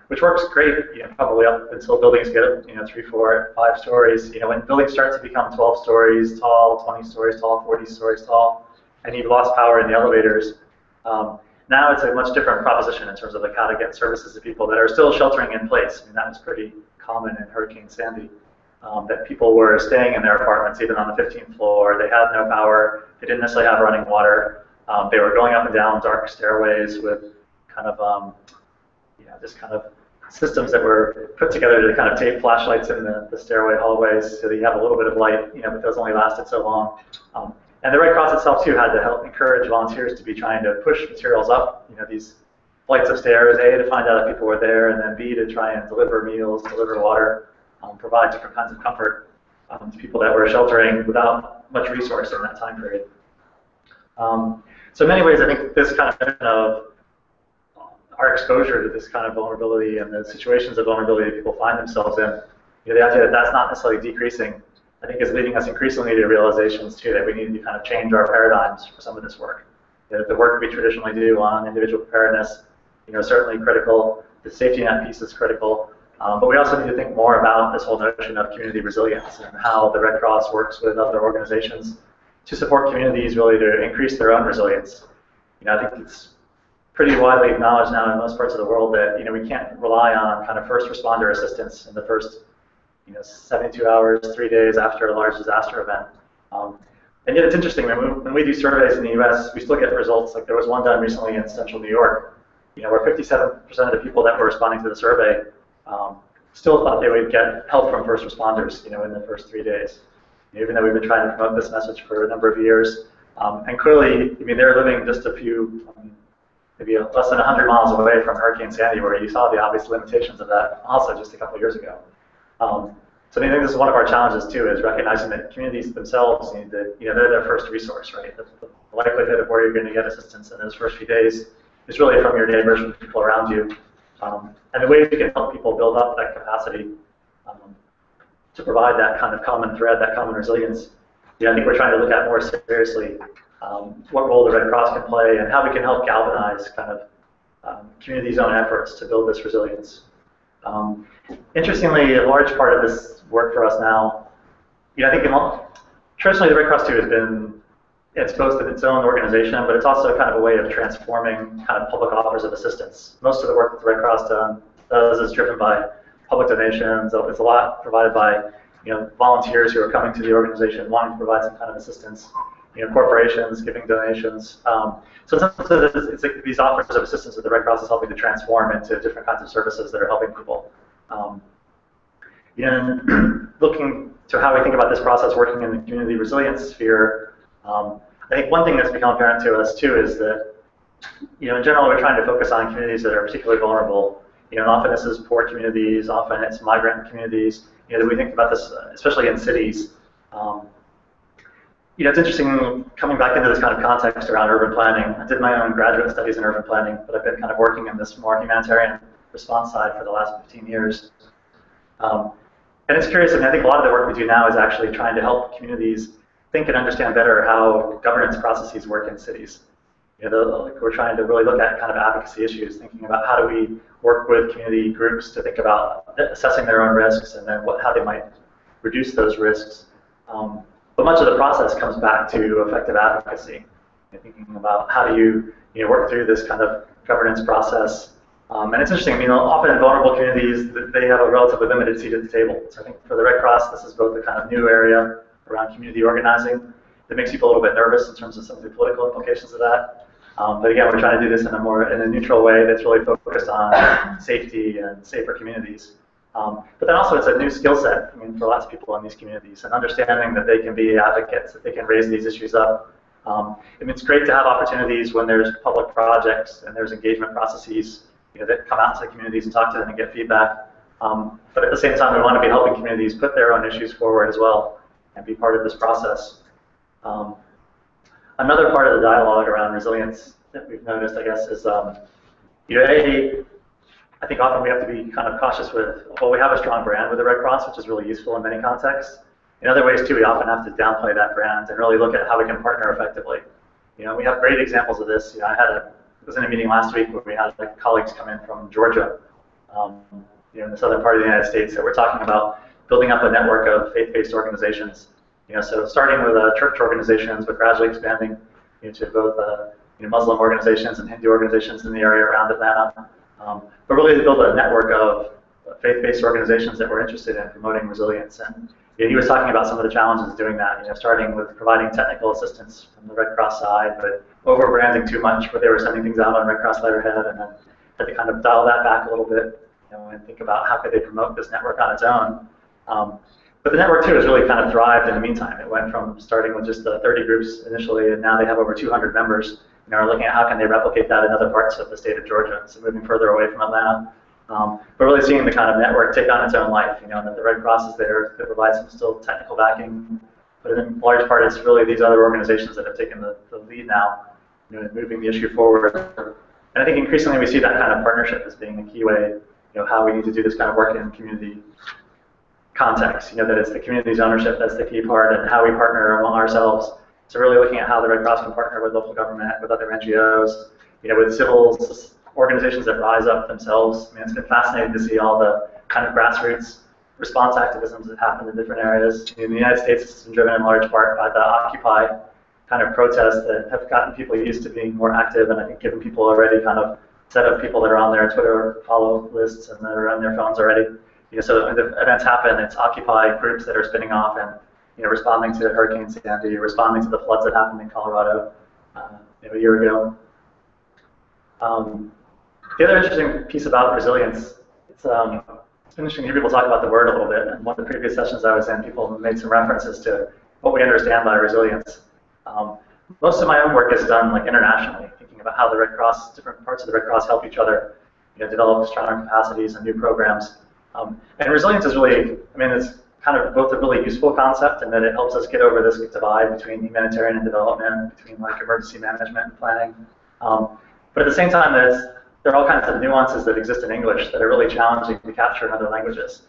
which works great. Probably up until buildings get 3, 4, 5 stories. When buildings start to become 12 stories tall, 20 stories tall, 40 stories tall, and you've lost power in the elevators. Now it's a much different proposition in terms of how to get services to people that are still sheltering in place. That was pretty common in Hurricane Sandy, that people were staying in their apartments even on the 15th floor. They had no power. They didn't necessarily have running water. They were going up and down dark stairways with kind of, just kind of systems that were put together to kind of tape flashlights in the stairway hallways so that you have a little bit of light, but those only lasted so long. And the Red Cross itself, too, had to help encourage volunteers to be trying to push materials up, these flights of stairs, A, to find out if people were there, and then B, to try and deliver meals, deliver water, provide different kinds of comfort to people that were sheltering without much resource in that time period. So in many ways, I think this kind of our exposure to this kind of vulnerability and the situations of vulnerability that people find themselves in, the idea that that's not necessarily decreasing, I think is leading us increasingly to realizations too that we need to kind of change our paradigms for some of this work. The work we traditionally do on individual preparedness, is certainly critical. The safety net piece is critical, but we also need to think more about this whole notion of community resilience and how the Red Cross works with other organizations to support communities really to increase their own resilience. I think it's pretty widely acknowledged now in most parts of the world that we can't rely on kind of first responder assistance in the first 72 hours, 3 days after a large disaster event. And yet it's interesting, when we do surveys in the US, we still get results. Like there was one done recently in central New York, where 57% of the people that were responding to the survey still thought they would get help from first responders, in the first 3 days. Even though we've been trying to promote this message for a number of years. And clearly, they're living just a few, maybe less than 100 miles away from Hurricane Sandy, where you saw the obvious limitations of that also just a couple of years ago. So I think this is one of our challenges too, is recognizing that communities themselves need to, they're their first resource, right? The likelihood of where you're going to get assistance in those first few days is really from your neighbors, from people around you. And the ways we can help people build up that capacity to provide that kind of common thread, that common resilience. I think we're trying to look at more seriously what role the Red Cross can play and how we can help galvanize kind of communities' own efforts to build this resilience. Interestingly, a large part of this work for us now, I think traditionally the Red Cross too has been, it's both its own organization, but it's also kind of a way of transforming kind of public offers of assistance. Most of the work that the Red Cross does is driven by public donations. It's a lot provided by volunteers who are coming to the organization wanting to provide some kind of assistance. Corporations giving donations. So it's like these offers of assistance that the Red Cross is helping to transform into different kinds of services that are helping people. Looking to how we think about this process working in the community resilience sphere, I think one thing that's become apparent to us too is that In general, we're trying to focus on communities that are particularly vulnerable. And often this is poor communities, often it's migrant communities. That we think about this, especially in cities. It's interesting coming back into this kind of context around urban planning. I did my own graduate studies in urban planning, but I've been kind of working in this more humanitarian response side for the last 15 years. And it's curious, I think a lot of the work we do now is actually trying to help communities think and understand better how governance processes work in cities. We're trying to really look at kind of advocacy issues, thinking about how do we work with community groups to think about assessing their own risks and then how they might reduce those risks. But much of the process comes back to effective advocacy, thinking about how do you work through this kind of governance process. And it's interesting, often in vulnerable communities, they have a relatively limited seat at the table. So I think for the Red Cross, this is both a kind of new area around community organizing that makes people a little bit nervous in terms of some of the political implications of that. But again, we're trying to do this in a neutral way that's really focused on safety and safer communities. But then also it's a new skill set, for lots of people in these communities, and understanding that they can be advocates, that they can raise these issues up. It's great to have opportunities when there's public projects and there's engagement processes that come out to the communities and talk to them and get feedback. But at the same time, we want to be helping communities put their own issues forward as well and be part of this process. Another part of the dialogue around resilience that we've noticed, I guess, is I think often we have to be kind of cautious with, well, we have a strong brand with the Red Cross, which is really useful in many contexts. In other ways, too, we often have to downplay that brand and really look at how we can partner effectively. We have great examples of this. I was in a meeting last week where we had colleagues come in from Georgia, in the southern part of the United States, that we're talking about building up a network of faith-based organizations. So starting with church organizations, but gradually expanding to both Muslim organizations and Hindu organizations in the area around Atlanta. But really to build a network of faith-based organizations that were interested in promoting resilience. And he was talking about some of the challenges of doing that, starting with providing technical assistance from the Red Cross side, but over-branding too much where they were sending things out on Red Cross letterhead, and then had to kind of dial that back a little bit and think about how could they promote this network on its own. But the network, too, has really kind of thrived in the meantime. It went from starting with just 30 groups initially, and now they have over 200 members. Are looking at how can they replicate that in other parts of the state of Georgia, so moving further away from Atlanta. But really seeing the kind of network take on its own life, and that the Red Cross is there to provide some still technical backing, but in large part it's really these other organizations that have taken the lead now, moving the issue forward. And I think increasingly we see that kind of partnership as being a key way, how we need to do this kind of work in community context, that it's the community's ownership that's the key part, and how we partner among ourselves. So really looking at how the Red Cross can partner with local government, with other NGOs, with civil organizations that rise up themselves. It's been fascinating to see all the kind of grassroots response activisms that happen in different areas. In the United States, it's been driven in large part by the Occupy kind of protests that have gotten people used to being more active, and I think given people already kind of set of people that are on their Twitter follow lists and that are on their phones already. So when the events happen, it's Occupy groups that are spinning off and responding to Hurricane Sandy, responding to the floods that happened in Colorado a year ago. The other interesting piece about resilience, it's interesting to hear people talk about the word a little bit. And one of the previous sessions I was in, people made some references to what we understand by resilience. Most of my own work is done internationally, thinking about how the Red Cross, different parts of the Red Cross help each other develop stronger capacities and new programs. And resilience is really, it's kind of both a really useful concept, and that it helps us get over this divide between humanitarian and development, between emergency management and planning. But at the same time, there are all kinds of nuances that exist in English that are really challenging to capture in other languages.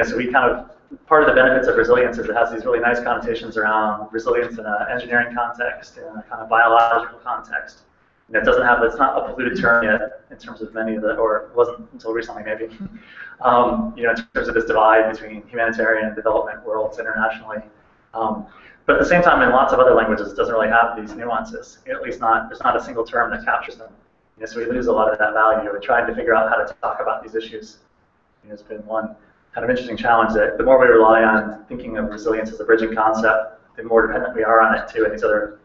So we part of the benefits of resilience is it has these really nice connotations around resilience in an engineering context, in a kind of biological context. It's not a polluted term yet in terms of many of or it wasn't until recently maybe, in terms of this divide between humanitarian and development worlds internationally. But at the same time, in lots of other languages, it doesn't really have these nuances. At least there's not a single term that captures them. So we lose a lot of that value in trying to figure out how to talk about these issues. It's been one kind of interesting challenge that the more we rely on thinking of resilience as a bridging concept, the more dependent we are on it too in these other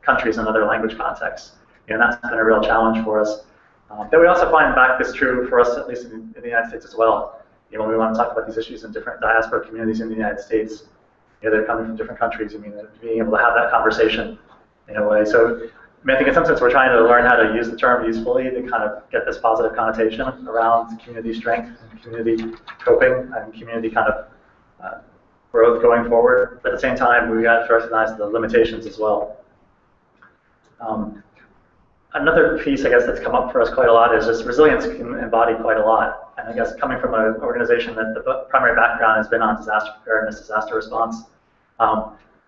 countries and other language contexts. And that's been a real challenge for us. But we also find back this true for us, at least in the United States as well. When we want to talk about these issues in different diaspora communities in the United States, that are coming from different countries, being able to have that conversation in a way. So mean, I think in some sense we're trying to learn how to use the term usefully to kind of get this positive connotation around community strength and community coping and community kind of growth going forward. But at the same time, we have to recognize the limitations as well. Another piece, I guess, that's come up for us quite a lot is just resilience can embody quite a lot. And I guess coming from an organization that the primary background has been on disaster preparedness, disaster response,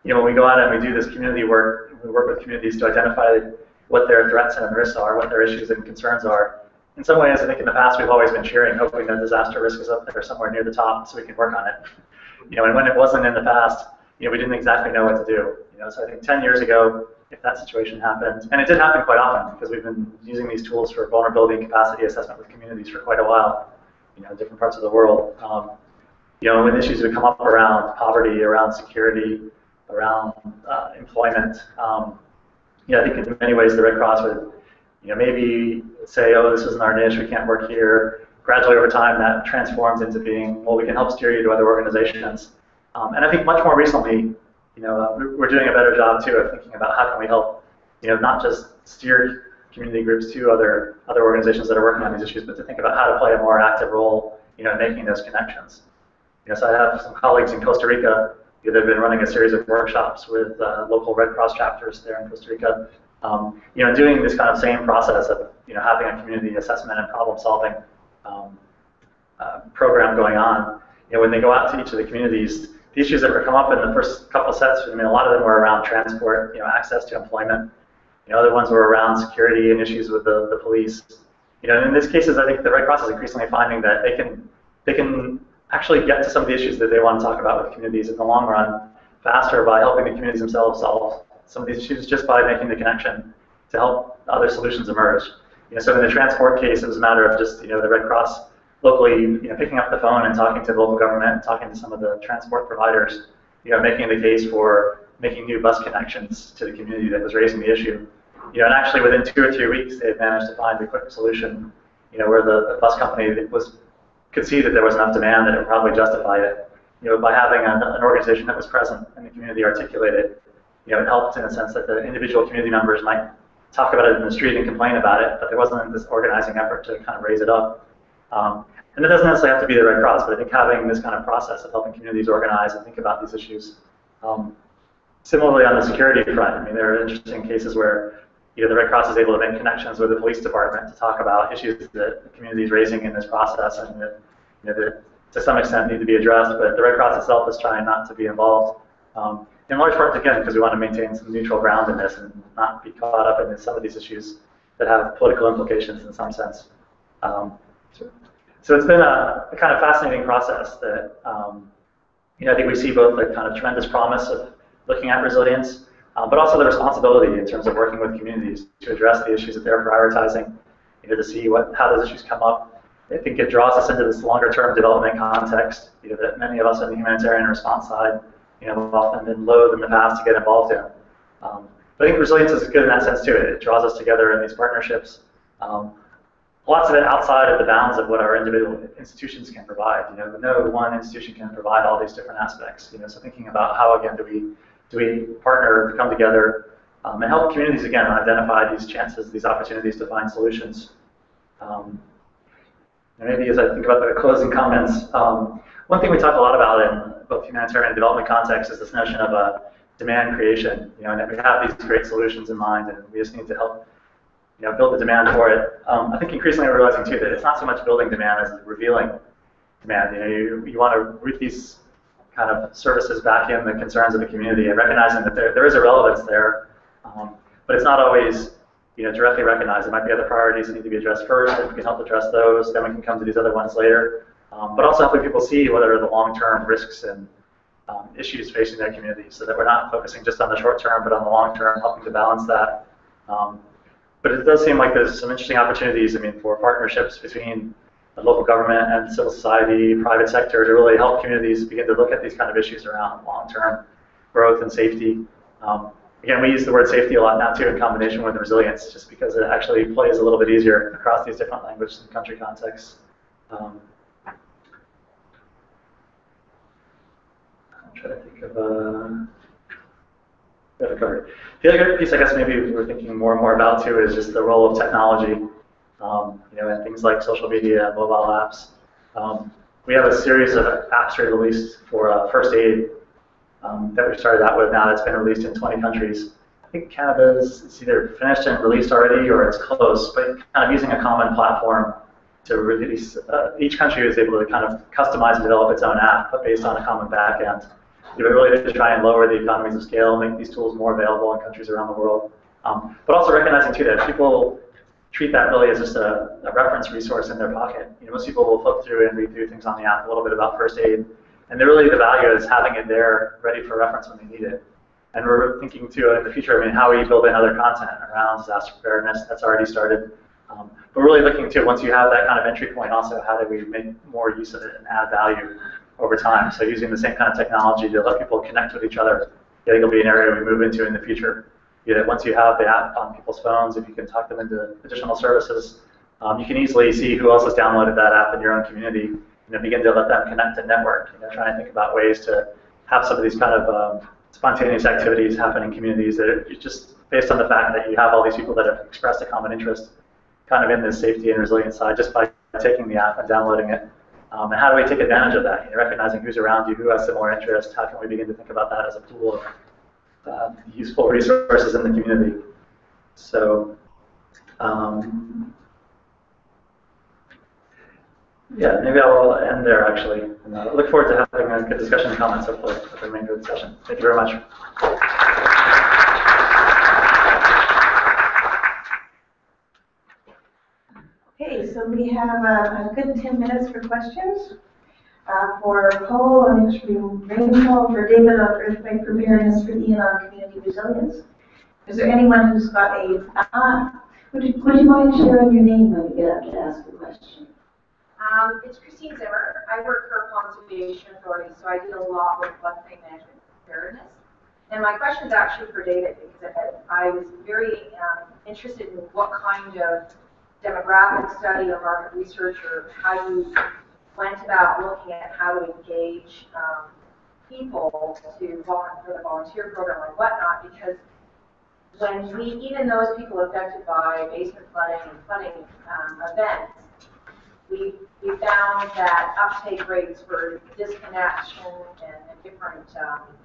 you know, when we go out and we do this community work, we work with communities to identify what their threats and risks are, what their issues and concerns are. In some ways, I think in the past we've always been cheering, hoping that disaster risk is up there somewhere near the top so we can work on it. You know, and when it wasn't in the past, you know, we didn't exactly know what to do. You know, so I think 10 years ago, if that situation happened, and it did happen quite often because we've been using these tools for vulnerability and capacity assessment with communities for quite a while, you know, in different parts of the world. You know, when issues would come up around poverty, around security, around employment, you know, I think in many ways the Red Cross would, you know, maybe say, oh, this isn't our niche, we can't work here. Gradually over time that transforms into being, well, we can help steer you to other organizations. And I think much more recently, you know, we're doing a better job too of thinking about how can we help, you know, not just steer community groups to other organizations that are working on these issues, but to think about how to play a more active role, you know, in making those connections. You know, so I have some colleagues in Costa Rica that have been running a series of workshops with local Red Cross chapters there in Costa Rica, you know, doing this kind of same process of, you know, having a community assessment and problem solving program going on. You know, when they go out to each of the communities, the issues that were come up in the first couple of sets, I mean, a lot of them were around transport, you know, access to employment. You know, other ones were around security and issues with the police. You know, and in these cases, I think the Red Cross is increasingly finding that they can actually get to some of the issues that they want to talk about with communities in the long run faster by helping the communities themselves solve some of these issues just by making the connection to help other solutions emerge. You know, so in the transport case, it was a matter of just, you know, the Red Cross locally, you know, picking up the phone and talking to the local government and talking to some of the transport providers, you know, making the case for making new bus connections to the community that was raising the issue. You know, and actually within 2 or 3 weeks, they had managed to find a quick solution, you know, where the bus company could see that there was enough demand that it would probably justify it. You know, by having an organization that was present and the community articulated, you know, it helped in a sense that the individual community members might talk about it in the street and complain about it, but there wasn't this organizing effort to kind of raise it up. And it doesn't necessarily have to be the Red Cross, but I think having this kind of process of helping communities organize and think about these issues. Similarly, on the security front, I mean, there are interesting cases where, you know, the Red Cross is able to make connections with the police department to talk about issues that the community is raising in this process and that, you know, that to some extent need to be addressed, but the Red Cross itself is trying not to be involved. In large part, again, because we want to maintain some neutral ground in this and not be caught up in some of these issues that have political implications in some sense. So it's been a kind of fascinating process that, you know, I think we see both the kind of tremendous promise of looking at resilience, but also the responsibility in terms of working with communities to address the issues that they're prioritizing, you know, to see how those issues come up. I think it draws us into this longer-term development context, you know, that many of us on the humanitarian response side, you know, have often been loath in the past to get involved in. But I think resilience is good in that sense too. It draws us together in these partnerships. Lots of it outside of the bounds of what our individual institutions can provide. You know, no one institution can provide all these different aspects. You know, so thinking about how again do we partner to come together and help communities again identify these chances, these opportunities to find solutions. And maybe as I think about the closing comments, one thing we talk a lot about in both humanitarian and development context is this notion of demand creation. You know, and that we have these great solutions in mind, and we just need to help, you know, build the demand for it. I think increasingly we're realizing too that it's not so much building demand as revealing demand. You know, you want to root these kind of services back in the concerns of the community and recognizing that there is a relevance there, but it's not always, you know, directly recognized. There might be other priorities that need to be addressed first. If we can help address those, then we can come to these other ones later. But also helping people see what are the long-term risks and issues facing their community, so that we're not focusing just on the short term, but on the long term, helping to balance that. But it does seem like there's some interesting opportunities, I mean, for partnerships between the local government and civil society, private sector, to really help communities begin to look at these kind of issues around long-term growth and safety. Again, we use the word safety a lot now too in combination with resilience, just because it actually plays a little bit easier across these different languages and country contexts. I'm trying to think of we have it covered. The other piece, I guess, maybe we're thinking more and more about too is just the role of technology, and things like social media, mobile apps. We have a series of apps released for first aid that we started out with now that's been released in 20 countries. I think it's either finished and released already or it's close, but kind of using a common platform to release, each country is able to kind of customize and develop its own app, but based on a common back end. Really to try and lower the economies of scale, make these tools more available in countries around the world. But also recognizing too that people treat that really as just a reference resource in their pocket. Most people will flip through and read through things on the app, a little bit about first aid, and really the value is having it there ready for reference when they need it. And we're thinking too in the future, how we build in other content around disaster preparedness. That's already started. But really looking to, once you have that kind of entry point, also how do we make more use of it and add value over time. So using the same kind of technology to let people connect with each other, I think will be an area we move into in the future. Once you have the app on people's phones, if you can talk them into additional services, you can easily see who else has downloaded that app in your own community, begin to let them connect and network, try and think about ways to have some of these kind of spontaneous activities happen in communities that are just based on the fact that you have all these people that have expressed a common interest kind of in this safety and resilience side just by taking the app and downloading it. And how do we take advantage of that? Recognizing who's around you, who has similar interest, how can we begin to think about that as a pool of useful resources in the community? So, yeah, maybe I'll end there actually. And look forward to having a good discussion and comments hopefully for the remainder of the session. Thank you very much. Okay, so we have a good 10 minutes for questions. For Paul on extreme rainfall, for David on earthquake preparedness, for Ian on community resilience. Is there anyone who's got a... would you mind sharing your name when you get up to ask the question? It's Christine Zimmer. I work for a conservation authority, so I deal a lot with floodplain management and preparedness. And my question is actually for David, because I was very interested in what kind of demographic study or market research or how you went about looking at how to engage people to volunteer for the volunteer program or whatnot, because when even those people affected by basement flooding and flooding events, we found that uptake rates for disconnection and different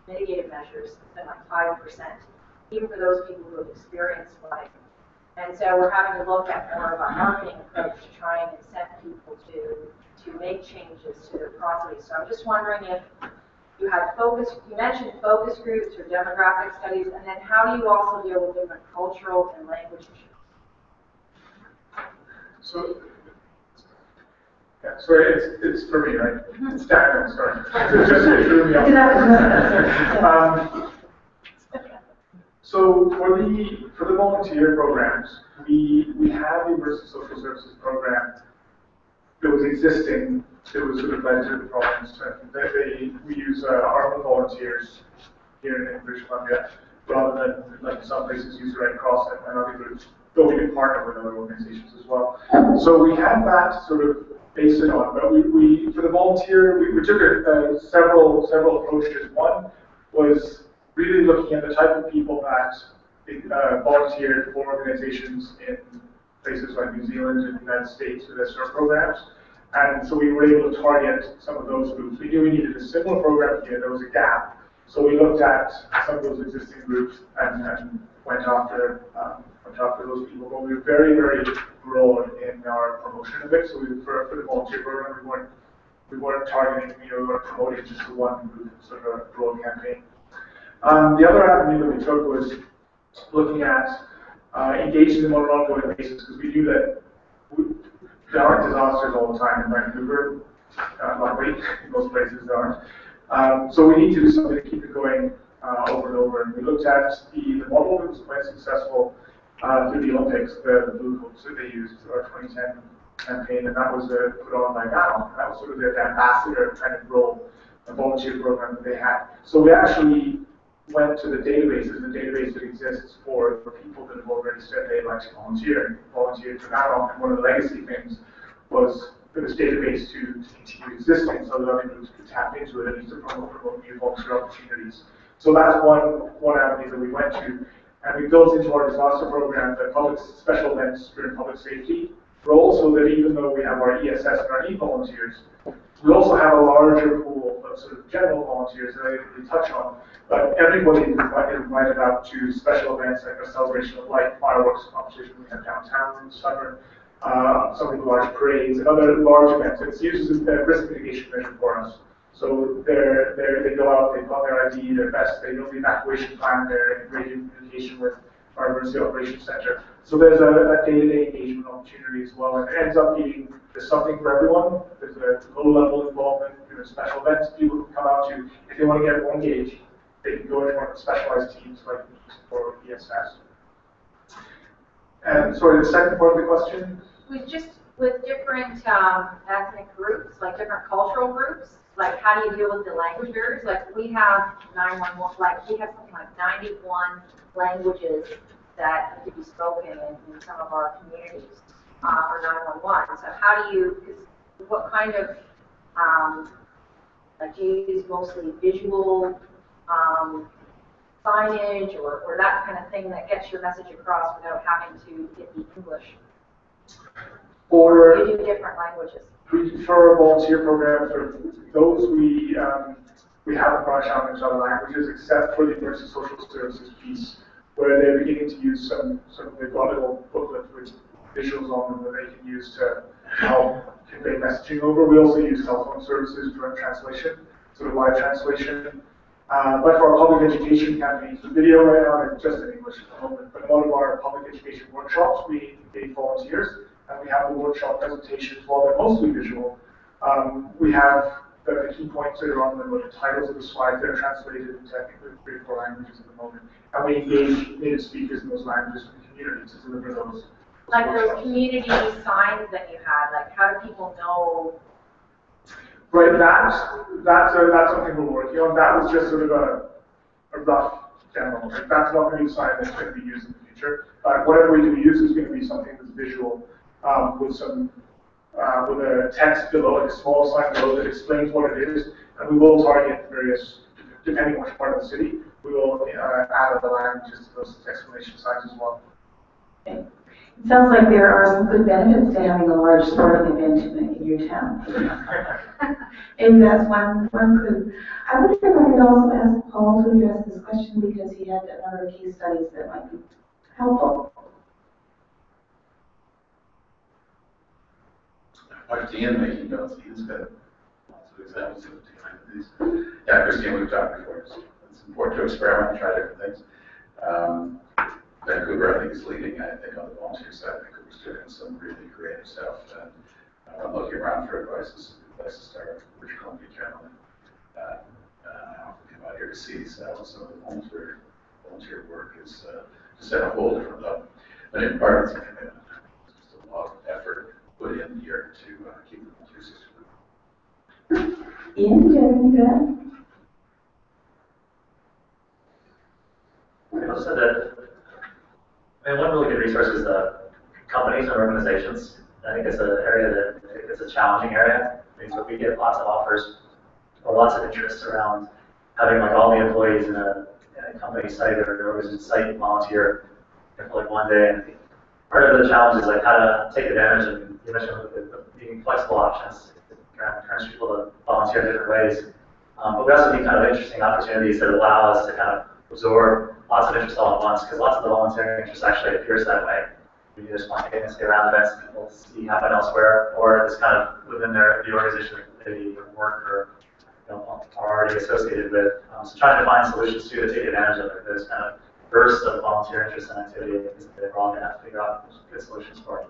mitigative measures than like 5%, even for those people who have experienced flooding. And so we're having to look at more of a marketing approach to try and incent people to make changes to their property. So I'm just wondering if you had you mentioned focus groups or demographic studies, and then how do you also deal with different cultural and language issues? So, yeah, sorry, it's for me, right? It's Daniel, sorry. It threw me off. So for the volunteer programs, we have the Emergency Social Services program that was existing, that was sort of led to the problems. We use our own volunteers here in British Columbia, rather than like some places use the Red Cross and other groups, though we do partner with other organizations as well. So we had that sort of based it on, but we for the volunteer, we took several approaches. One was really looking at the type of people that volunteered for organizations in places like New Zealand and the United States with their programs. And so we were able to target some of those groups. We knew we needed a similar program here, there was a gap. So we looked at some of those existing groups and went after those people. But we were very, very broad in our promotion of it. So for the volunteer program, we weren't targeting, we weren't promoting just the one group, sort of a broad campaign. The other avenue that we took was looking at engaging them on an ongoing basis, because we knew that there aren't disasters all the time in Vancouver. Luckily, in most places there aren't. So we need to do something to keep it going over and over. And we looked at the model that was quite successful through the Olympics, the Blue Coats that they used, our 2010 campaign, and that was put on by NAL. That was sort of their ambassador kind of role, a volunteer program that they had. So we actually went to the database that exists for people that have already said they'd like to volunteered for NAL. And one of the legacy things was for this database to continue existing so that other groups could tap into it and to promote new volunteer opportunities. So that's one avenue that we went to. And we built into our disaster program the public special events during public safety role, so that even though we have our ESS and our e-volunteers, we also have a larger pool of sort of general volunteers that I didn't really touch on. But everybody is invited out to special events like a celebration of light, fireworks competition we have downtown in the summer, some of the large parades and other large events. It's used as a risk mitigation measure for us. So they go out, they put on their ID, their vest, they know the evacuation plan, they're in great communication with our emergency operations center. So there's a day-to-day engagement opportunity as well, and it ends up being there's something for everyone. There's a low-level involvement. There's special events people can come out to if they want to get more engaged. They can go into one of the specialized teams like or ESS. And sorry, the second part of the question? With different ethnic groups, like different cultural groups, like how do you deal with the language barriers? Like we have 911, like we have something like 91 languages that need to be spoken in some of our communities for 911. So how do you, what kind of, like do you use mostly visual signage or that kind of thing that gets your message across without having to get the English? Or you do different languages. For our volunteer program, for those we haven't branched out into other languages except for the emergency social services piece, where they're beginning to use they've got a little booklet with visuals on them that they can use to help convey messaging over. We also use telephone services for translation, sort of live translation. But for our public education campaigns, the video right now is just in English at the moment, but a lot of our public education workshops, we engage volunteers, and we have the workshop presentations, while they're mostly visual. We have the key points that are on the titles of the slides that are translated into, I think, 3 or 4 languages at the moment. And we engage native speakers in those languages from the community to deliver those. Like those community signs that you had, like how do people know? Right, that's something we're working on. That was just sort of a rough demo. Like that's not going to be a sign that's going to be used in the future. Whatever we do use is going to be something that's visual with some with a text below, like a small sign below that explains what it is, and we will target various, depending on which part of the city, we will add other languages to those explanation signs as well. Okay. It sounds like there are some good benefits to having a large sporting event in your town. Maybe that's one clue. I wonder if I could also ask Paul to address this question because he had a number of case studies that might be helpful. Watch Ian making notes. Ian's got lots of examples of these. Yeah, Christine, we've talked before. It's important to experiment and try different things. Vancouver, I think, is leading. I think on the volunteer side, Vancouver's doing some really creative stuff. And I'm looking around for advice to start. British Columbia generally. I often come out here to see some of the volunteer work is just at a whole different level. But in part, it's a commitment. It's just a lot of effort put in here to keep the volunteer system. Ian, do you have anything to add? I also said that, one really good resource is companies and organizations. I think it's an area that it's a challenging area. So we get lots of offers or lots of interest around having like all the employees in a company site or an organization site volunteer for like one day. And part of the challenge is like how to take advantage of, you mentioned being flexible options, encourage people to volunteer in different ways. But we also need kind of interesting opportunities that allow us to kind of absorb lots of interest all at once, because lots of the volunteering interest actually appears that way. You just spontaneously around events and people see happen elsewhere, or it's kind of within the organization that they work or are already associated with. So trying to find solutions to take advantage of it. There's kind of bursts of volunteer interest and activity that we're all going to have to figure out good solutions for.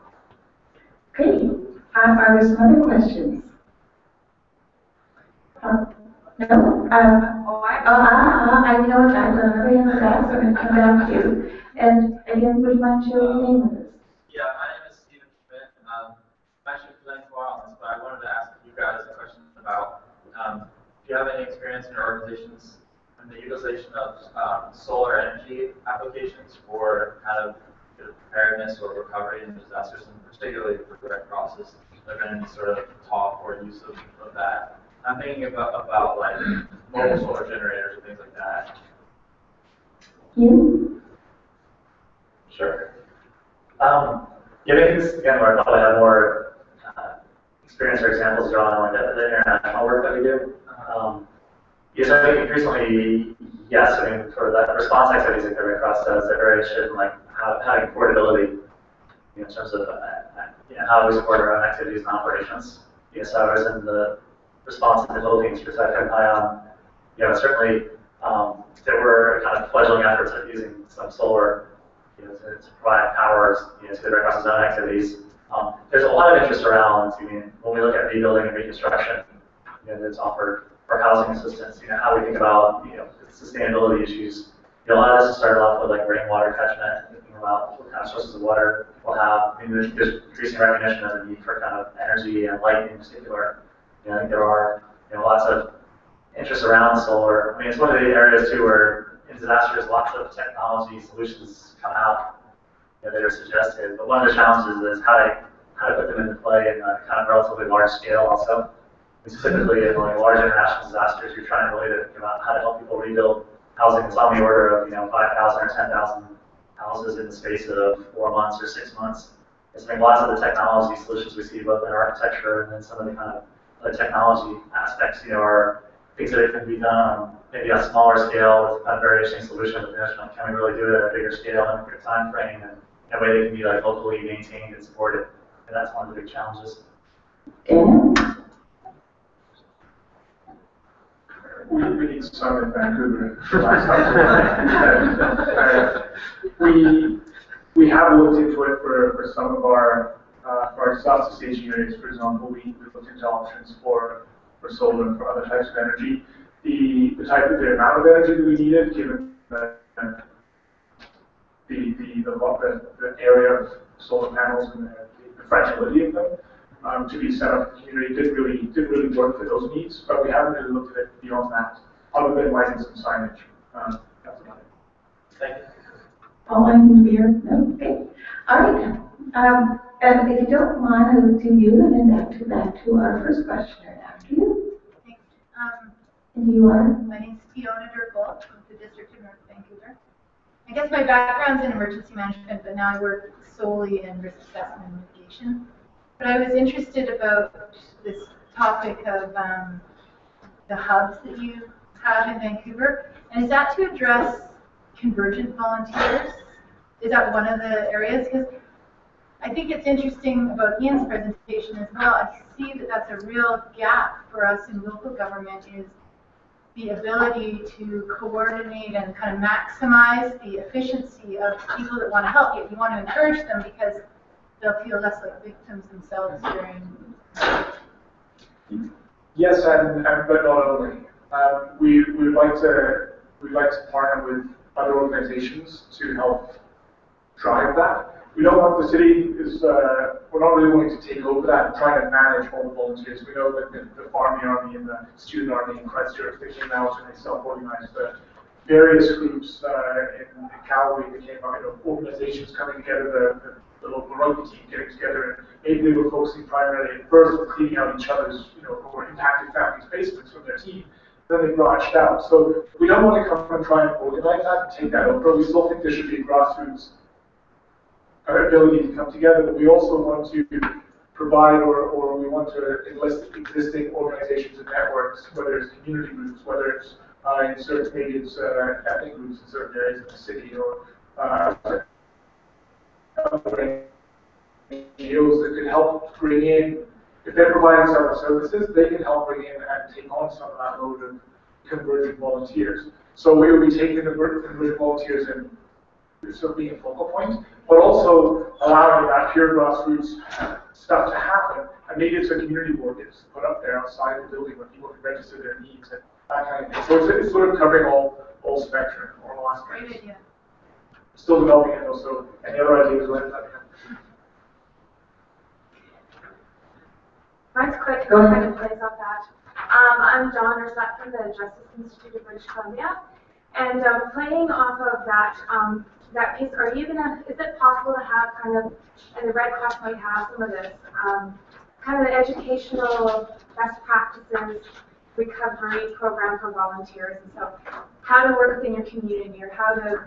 Great. Are there some other questions? No? I know I've done another hand with that, so I'm going to come back to you. And again, would you mind sharing your name with us? Yeah, my name is Stephen Schmidt. I'm actually presenting for on this, but I wanted to ask you guys a question about if you have any experience in your organizations in the utilization of solar energy applications for kind of preparedness or recovery in disasters, and particularly for Red Crosses. There been any sort of talk or use of that? I'm thinking about like mobile solar generators or things like that. Ian? Sure. Yeah, I think this is again where I probably have more experience or examples drawn on the international work that we do. Yes, I think increasingly, yes, I mean, for that response activities that the Red Cross does, they're very interested in like having portability in terms of how we support our own activities and operations. So I was in the response in the Philippines for Typhoon Haiyan. Certainly there were kind of fledgling efforts at using some solar to provide power to the Red Cross's own activities. There's a lot of interest around, when we look at rebuilding and reconstruction, that's offered for housing assistance, how we think about, sustainability issues. A lot of this started off with like rainwater catchment, thinking about what kind of sources of water we'll have. There's increasing recognition of the need for kind of energy and light in particular. I think there are, lots of interest around solar. It's one of the areas too where in disasters, lots of technology solutions come out that are suggested. But one of the challenges is how to put them into play in a kind of relatively large scale also. Specifically in like large international disasters, you're trying really to think about how to help people rebuild housing that's on the order of 5,000 or 10,000 houses in the space of 4 months or 6 months. I think lots of the technology solutions we see both in architecture and then some of the kind of the technology aspects, are things that can be done on maybe a smaller scale with a very interesting solution. Can we really do it at a bigger scale in a quicker time frame, and that way they can be like locally maintained and supported. And that's one of the big challenges. We need some in Vancouver. We have looked into it for some of our disaster staging areas. For example, we looked into options for solar and for other types of energy. The amount of energy that we needed, given the area of solar panels and the fragility of them, to be set up in the community didn't really work for those needs, but we haven't really looked at it beyond that, other than lighting some signage. That's about it. Thank you. All I can hear? No? Okay. All right. And if you don't mind, I will do you and then back to our first questioner after you. Thanks. And you are? My name is Fiona Durkle from the District of North Vancouver. I guess my background's in emergency management, but now I work solely in risk assessment and mitigation. But I was interested about this topic of the hubs that you have in Vancouver. And is that to address convergent volunteers? Is that one of the areas? Because I think it's interesting about Ian's presentation as well. I see that that's a real gap for us in local government, is the ability to coordinate and kind of maximize the efficiency of people that want to help you. You want to encourage them because they'll feel less like victims themselves during. Yes, and but not only. We'd like to partner with other organizations to help drive that. We don't want the city we're not really wanting to take over that and try to manage all the volunteers. We know that the Farming Army and the Student Army in Christchurch, they came out and they self-organized. The various groups in Calgary became organizations coming together, the local rugby team getting together, and maybe they were focusing primarily at first on cleaning out each other's, or impacted families' basements from their team. Then they branched out. So we don't want to come and try and organize that and take that over. We still think there should be a grassroots ability to come together, but we also want to provide or we want to enlist existing organizations and networks, whether it's community groups, whether it's in certain, maybe it's ethnic groups in certain areas of the city, or NGOs that could help bring in, if they're providing several services, they can help bring in and take on some of that load of convergent volunteers. So we will be taking the convergent volunteers and sort of being a focal point, but also allowing that pure grassroots stuff to happen. And maybe it's a community board that's put up there outside the building where people can register their needs and that kind of thing. So it's sort of covering all spectrum, all aspects. Great idea. Still developing it though, so any other ideas, let me know. Mine's quick, kind of plays off that. I'm Dawn Ursat from the Justice Institute of British Columbia, and playing off of that that piece, is it possible to have kind of, and the Red Cross might have some of this, kind of an educational best practices recovery program for volunteers, and so how to work within your community, or how to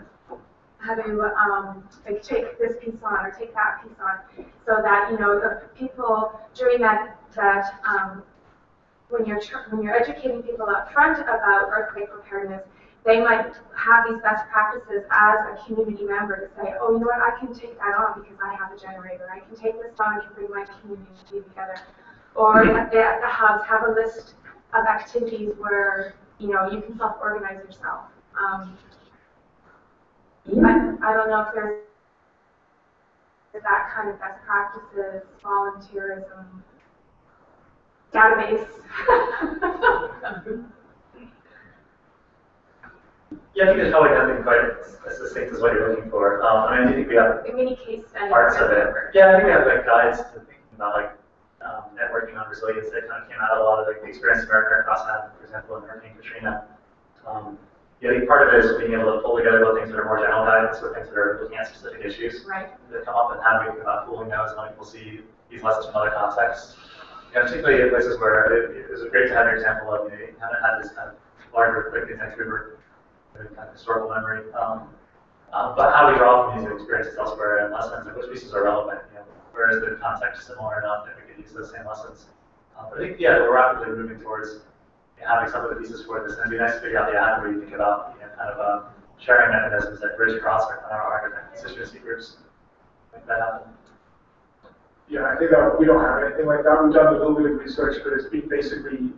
like take this piece on or take that piece on, so that the people during that when you're educating people up front about earthquake preparedness, they might have these best practices as a community member to say, oh, you know what, I can take that on because I have a generator. I can take this on, I can bring my community together. Or that the hubs have a list of activities where you can self-organize yourself. I don't know if there's that kind of best practices, volunteerism database. Yeah, I think there's probably nothing quite as succinct as what you're looking for. I mean, I think we have Many case studies. parts of it. Yeah, I think we have like guides to thinking about like networking on resilience that kind of came out of a lot of like the experience American Red Cross had, for example, in Hurricane Katrina. Yeah, I think part of it is being able to pull together both things that are more general guidance with things that are looking at specific issues that come up, and how do we think about pooling those and letting people see these lessons from other contexts. Yeah, particularly in places where it was great to have an example of you haven't had this kind of larger earthquake in Vancouver, kind of historical memory. But how do we draw from these experiences elsewhere and lessons, and which pieces are relevant? Where is the context similar enough that we could use those same lessons? But I think, yeah, we're rapidly moving towards having some of the pieces for this, and it'd be nice to figure out how do we think about kind of sharing mechanisms that bridge across our constituency groups, make that happen. Yeah, I think that we don't have anything like that. We've done a little bit of research, but it's been basically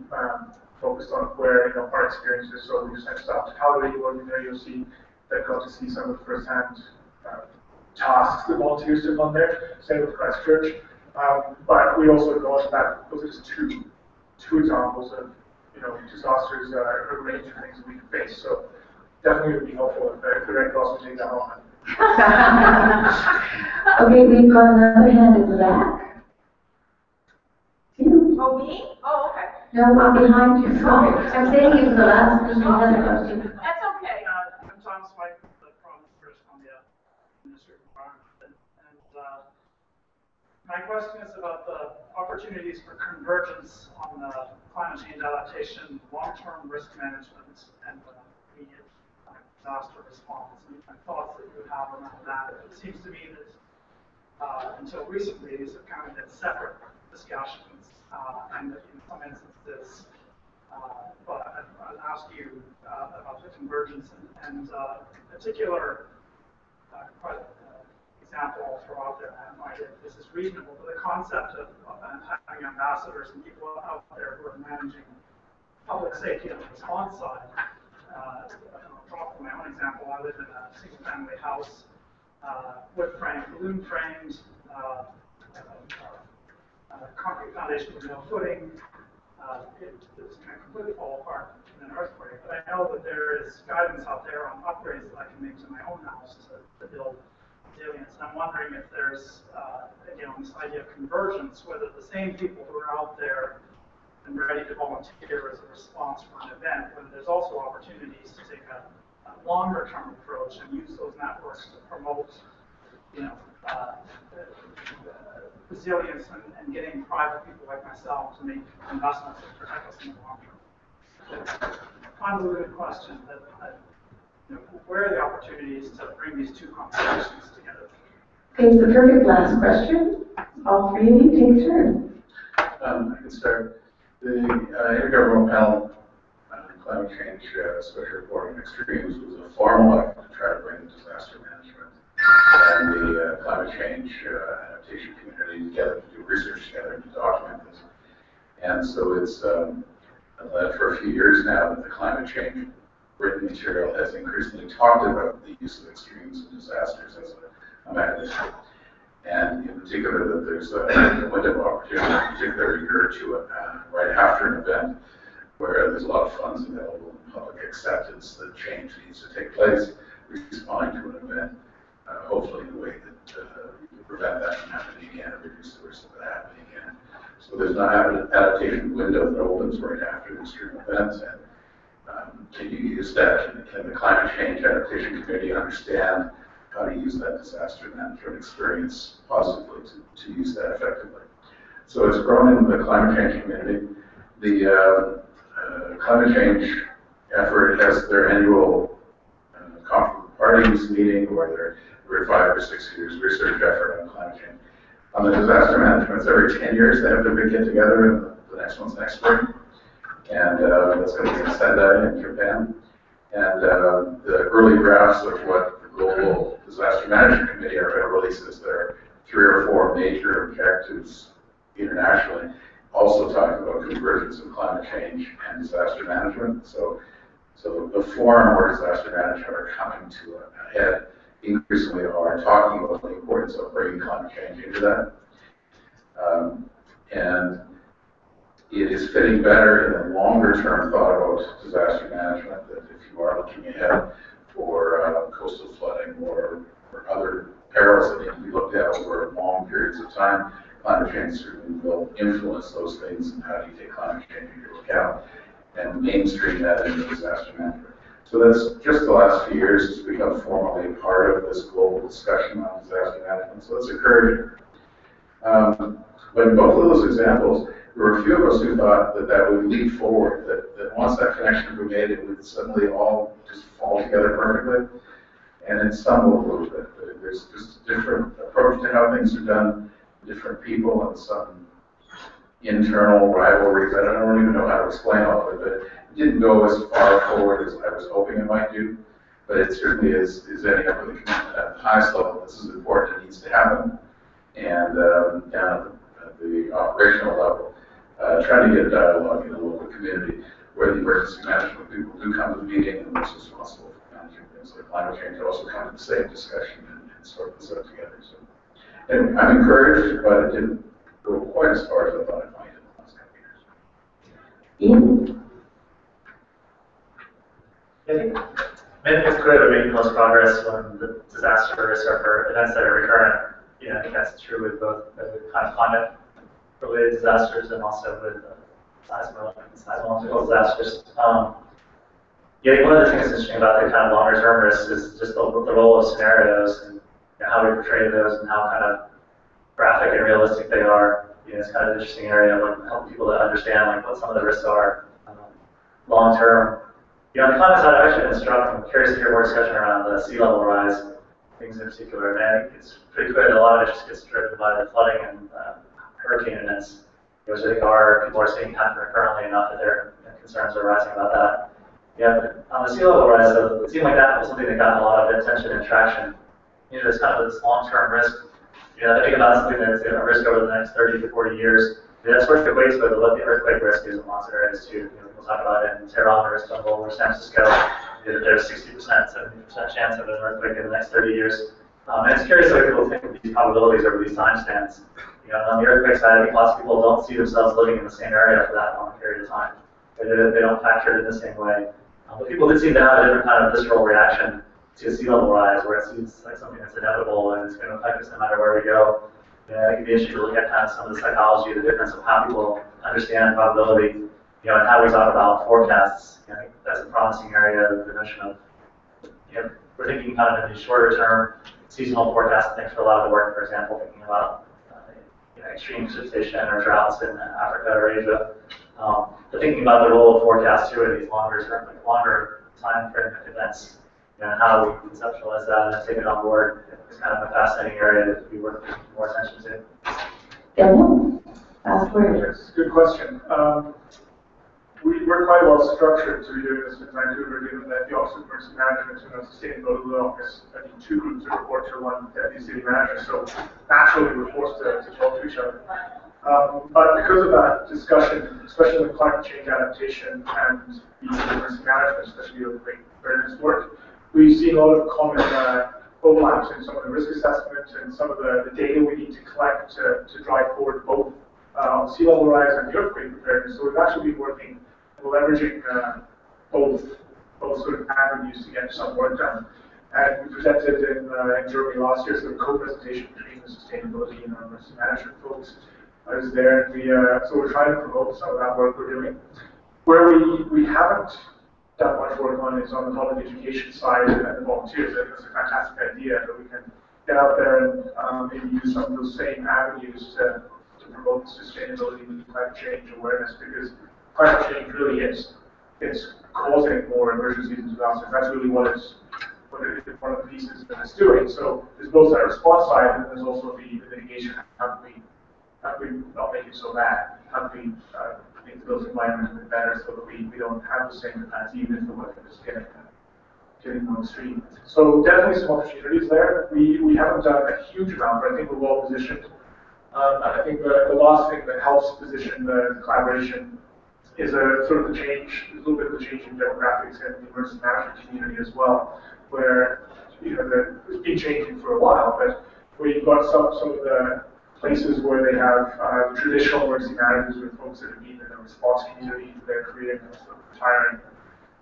focused on where our experiences. So we sent stuff to Calgary, where you'll see that got to see some of the first-hand tasks that volunteers took on there. Same with Christchurch, but we also got that. Those are just two examples of disasters, a range of things that we can face. So definitely would be helpful if the Red Cross would take that on. Okay, we've got another hand in the back. You? Oh, me? Oh, okay. No, I'm behind you. Sorry. I'm saying you for the last person who has a question. That's okay. I'm Thomas White from British Columbia, Ministry of Environment. And my question is about the opportunities for convergence on the climate change adaptation, long-term risk management, and immediate disaster response. And thoughts that you have around that. It seems to me that until recently, these have kind of been separate discussions, and that in some instances, but I'll ask you about the convergence and a particular example I'll throw out there. I have no idea if this is reasonable, but the concept of having ambassadors and people out there who are managing public safety on the response side. I'll draw from my own example. I live in a single-family house, wood frame, balloon framed, concrete foundation with no footing. It was kind of completely fall apart in an earthquake. But I know that there is guidance out there on upgrades that I can make to my own house to build resilience. And I'm wondering if there's, again, this idea of convergence, whether the same people who are out there and ready to volunteer as a response for an event, whether there's also opportunities to take a longer-term approach and use those networks to promote, resilience and getting private people like myself to make investments that protect us in the long term. Convoluted question, but where are the opportunities to bring these two conversations together? Okay, it's the perfect last question. All three of you take a turn. I can start. The Intergovernmental Panel on Climate Change Special Report on Extremes was a formal effort to try to bring disaster management and the climate change adaptation community together to do research together and to document this. And so it's for a few years now that the climate change written material has increasingly talked about the use of extremes and disasters as a mechanism. And in particular, that there's a window of opportunity, in particular a year or two right after an event where there's a lot of funds available and public acceptance that change needs to take place, responding to an event, hopefully in a way that you can prevent that from happening again or reduce the risk of it happening again. So there's an adaptation window that opens right after the extreme events. And can you use that? Can the climate change adaptation community understand how to use that disaster management experience positively to use that effectively? So it's grown in the climate change community. The climate change effort has their annual conference parties meeting, or every 5 or 6 years research effort on climate change. On the disaster management, it's every 10 years they have their big get together, and the next one's next spring. And that's going to be in Sendai in Japan. And the early drafts of what the Global Disaster Management Committee are going to release is there 3 or 4 major objectives internationally, also talking about convergence of climate change and disaster management. So the forum where disaster management are coming to a head increasingly are talking about the importance of bringing climate change into that. And it is fitting better in the longer term thought about disaster management, that if you are looking ahead for coastal flooding or other perils that need to be looked at over long periods of time, climate change certainly will influence those things, and how do you take climate change into account and mainstream that into disaster management. So that's just the last few years it's become formally part of this global discussion on disaster management, so that's encouraging. But in both of those examples, there were a few of us who thought that that would lead forward, that once that connection was made, it would suddenly all just fall together perfectly. And it stumbled a little bit. There's just a different approach to how things are done, different people, and some internal rivalries. I don't even know how to explain all of it, but it didn't go as far forward as I was hoping it might do. But it certainly is ending up with a commitment at the highest level. This is important, it needs to happen. And down at the operational level, trying to get a dialogue in the local community where the emergency management people do come to the meeting, and those responsible for managing things like climate change also come to the same discussion and sort this out together. So, and I'm encouraged, but it didn't go quite as far as I thought it might in the last couple of years. Ian? I think it's clear that we're making most progress when the disaster risks are for events that are recurrent. I think that's true with both the kind of climate-related disasters and also with seismological disasters. I think one of the things that's interesting about the kind of longer-term risks is just the role of scenarios and how we portray those and how kind of graphic and realistic they are. It's kind of an interesting area of helping people to understand what some of the risks are long-term. On the climate side, I've actually been struck. I'm curious to hear more discussion around the sea level rise, things in particular. And I think it's pretty clear that a lot of it just gets driven by the flooding and hurricane events, which I think people are seeing kind of recurrently enough that their concerns are rising about that. On the sea level rise, so it seemed like that was something that got a lot of attention and traction. There's kind of this long-term risk. I think about something that's a risk over the next 30 to 40 years. That's sort of equates with what the earthquake risk is in lots of areas too. We'll talk about it in Tehran or Istanbul or San Francisco. There's 60%, 70% chance of an earthquake in the next 30 years. And it's curious how people think of these probabilities over these time spans. On the earthquake side, I think lots of people don't see themselves living in the same area for that long period of time. They don't factor it in the same way. But people did seem to have a different kind of visceral reaction to sea level rise, where it seems like something that's inevitable and it's going to affect us no matter where we go. I think it'd be interesting to look at kind of some of the psychology, the difference of how people understand probability, and how we talk about forecasts. I think that's a promising area, the notion of, we're thinking kind of in the shorter term, seasonal forecasts, things for a lot of the work, for example, thinking about extreme precipitation or droughts in Africa or Asia. But thinking about the role of forecasts too in these longer time frame events, and how we conceptualize that and take it on board is kind of a fascinating area that we worth paying more attention to. Daniel, last word. Yes, good question. We're quite well structured to be doing this in Vancouver, given that the Office of Emergency Management and the Sustainability Office have been 2 groups that report to one deputy city manager, so naturally we're forced to talk to each other. But because of that discussion, especially with climate change adaptation and the emergency management, especially the preparedness work, we've seen a lot of common overlaps in some of the risk assessments and some of the data we need to collect to drive forward both sea level rise and the earthquake preparedness. So we've actually been working, leveraging both sort of avenues to get some work done. And we presented in Germany last year, so a co-presentation between the sustainability and emergency management folks. I was there, and so we're trying to promote some of that work we're doing. Where we haven't done much work on is on the public education side and the volunteers. I think it's a fantastic idea that we can get out there and maybe use some of those same avenues to promote sustainability and climate change awareness, because climate change really is causing more emergencies and disasters. That's really what it's one of the pieces that it's doing. So there's both that response side, and there's also the mitigation. How can we not make it so bad? How can we make the built environment a bit better so that we don't have the same events, even if the weather is getting more extreme? So definitely some opportunities there. We haven't done a huge amount, but I think we're well positioned. And I think the last thing that helps position the collaboration is a sort of the change, a little bit of the change in demographics and the emergency management community as well, where it's been changing for a while, but where you've got some of the places where they have traditional emergency managers with folks that have been in the response community for their career and sort of retiring,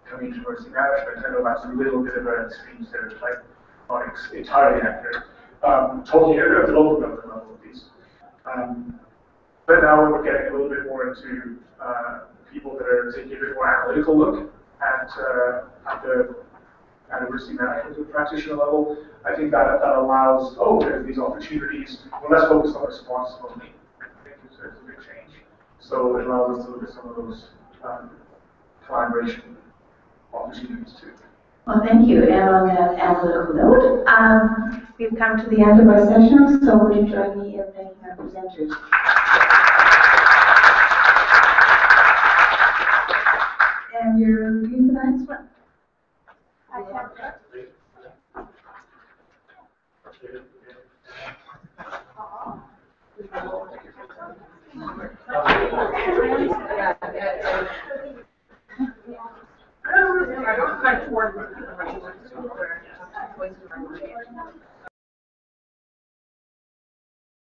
coming to emergency management. I know that's a little bit of an extreme stereotype, not entirely accurate. Talking at the local government level at least. But now we're getting a little bit more into people that are taking a bit more analytical look at the emergency management at the practitioner level. I think that allows, there's these opportunities. We're less focused on response only. I think it's a big change. So it allows us to look at some of those collaboration opportunities too. Well, thank you. And on that analytical note, we've come to the end of our session, so would you join me in thanking our presenters? And your review for the next one?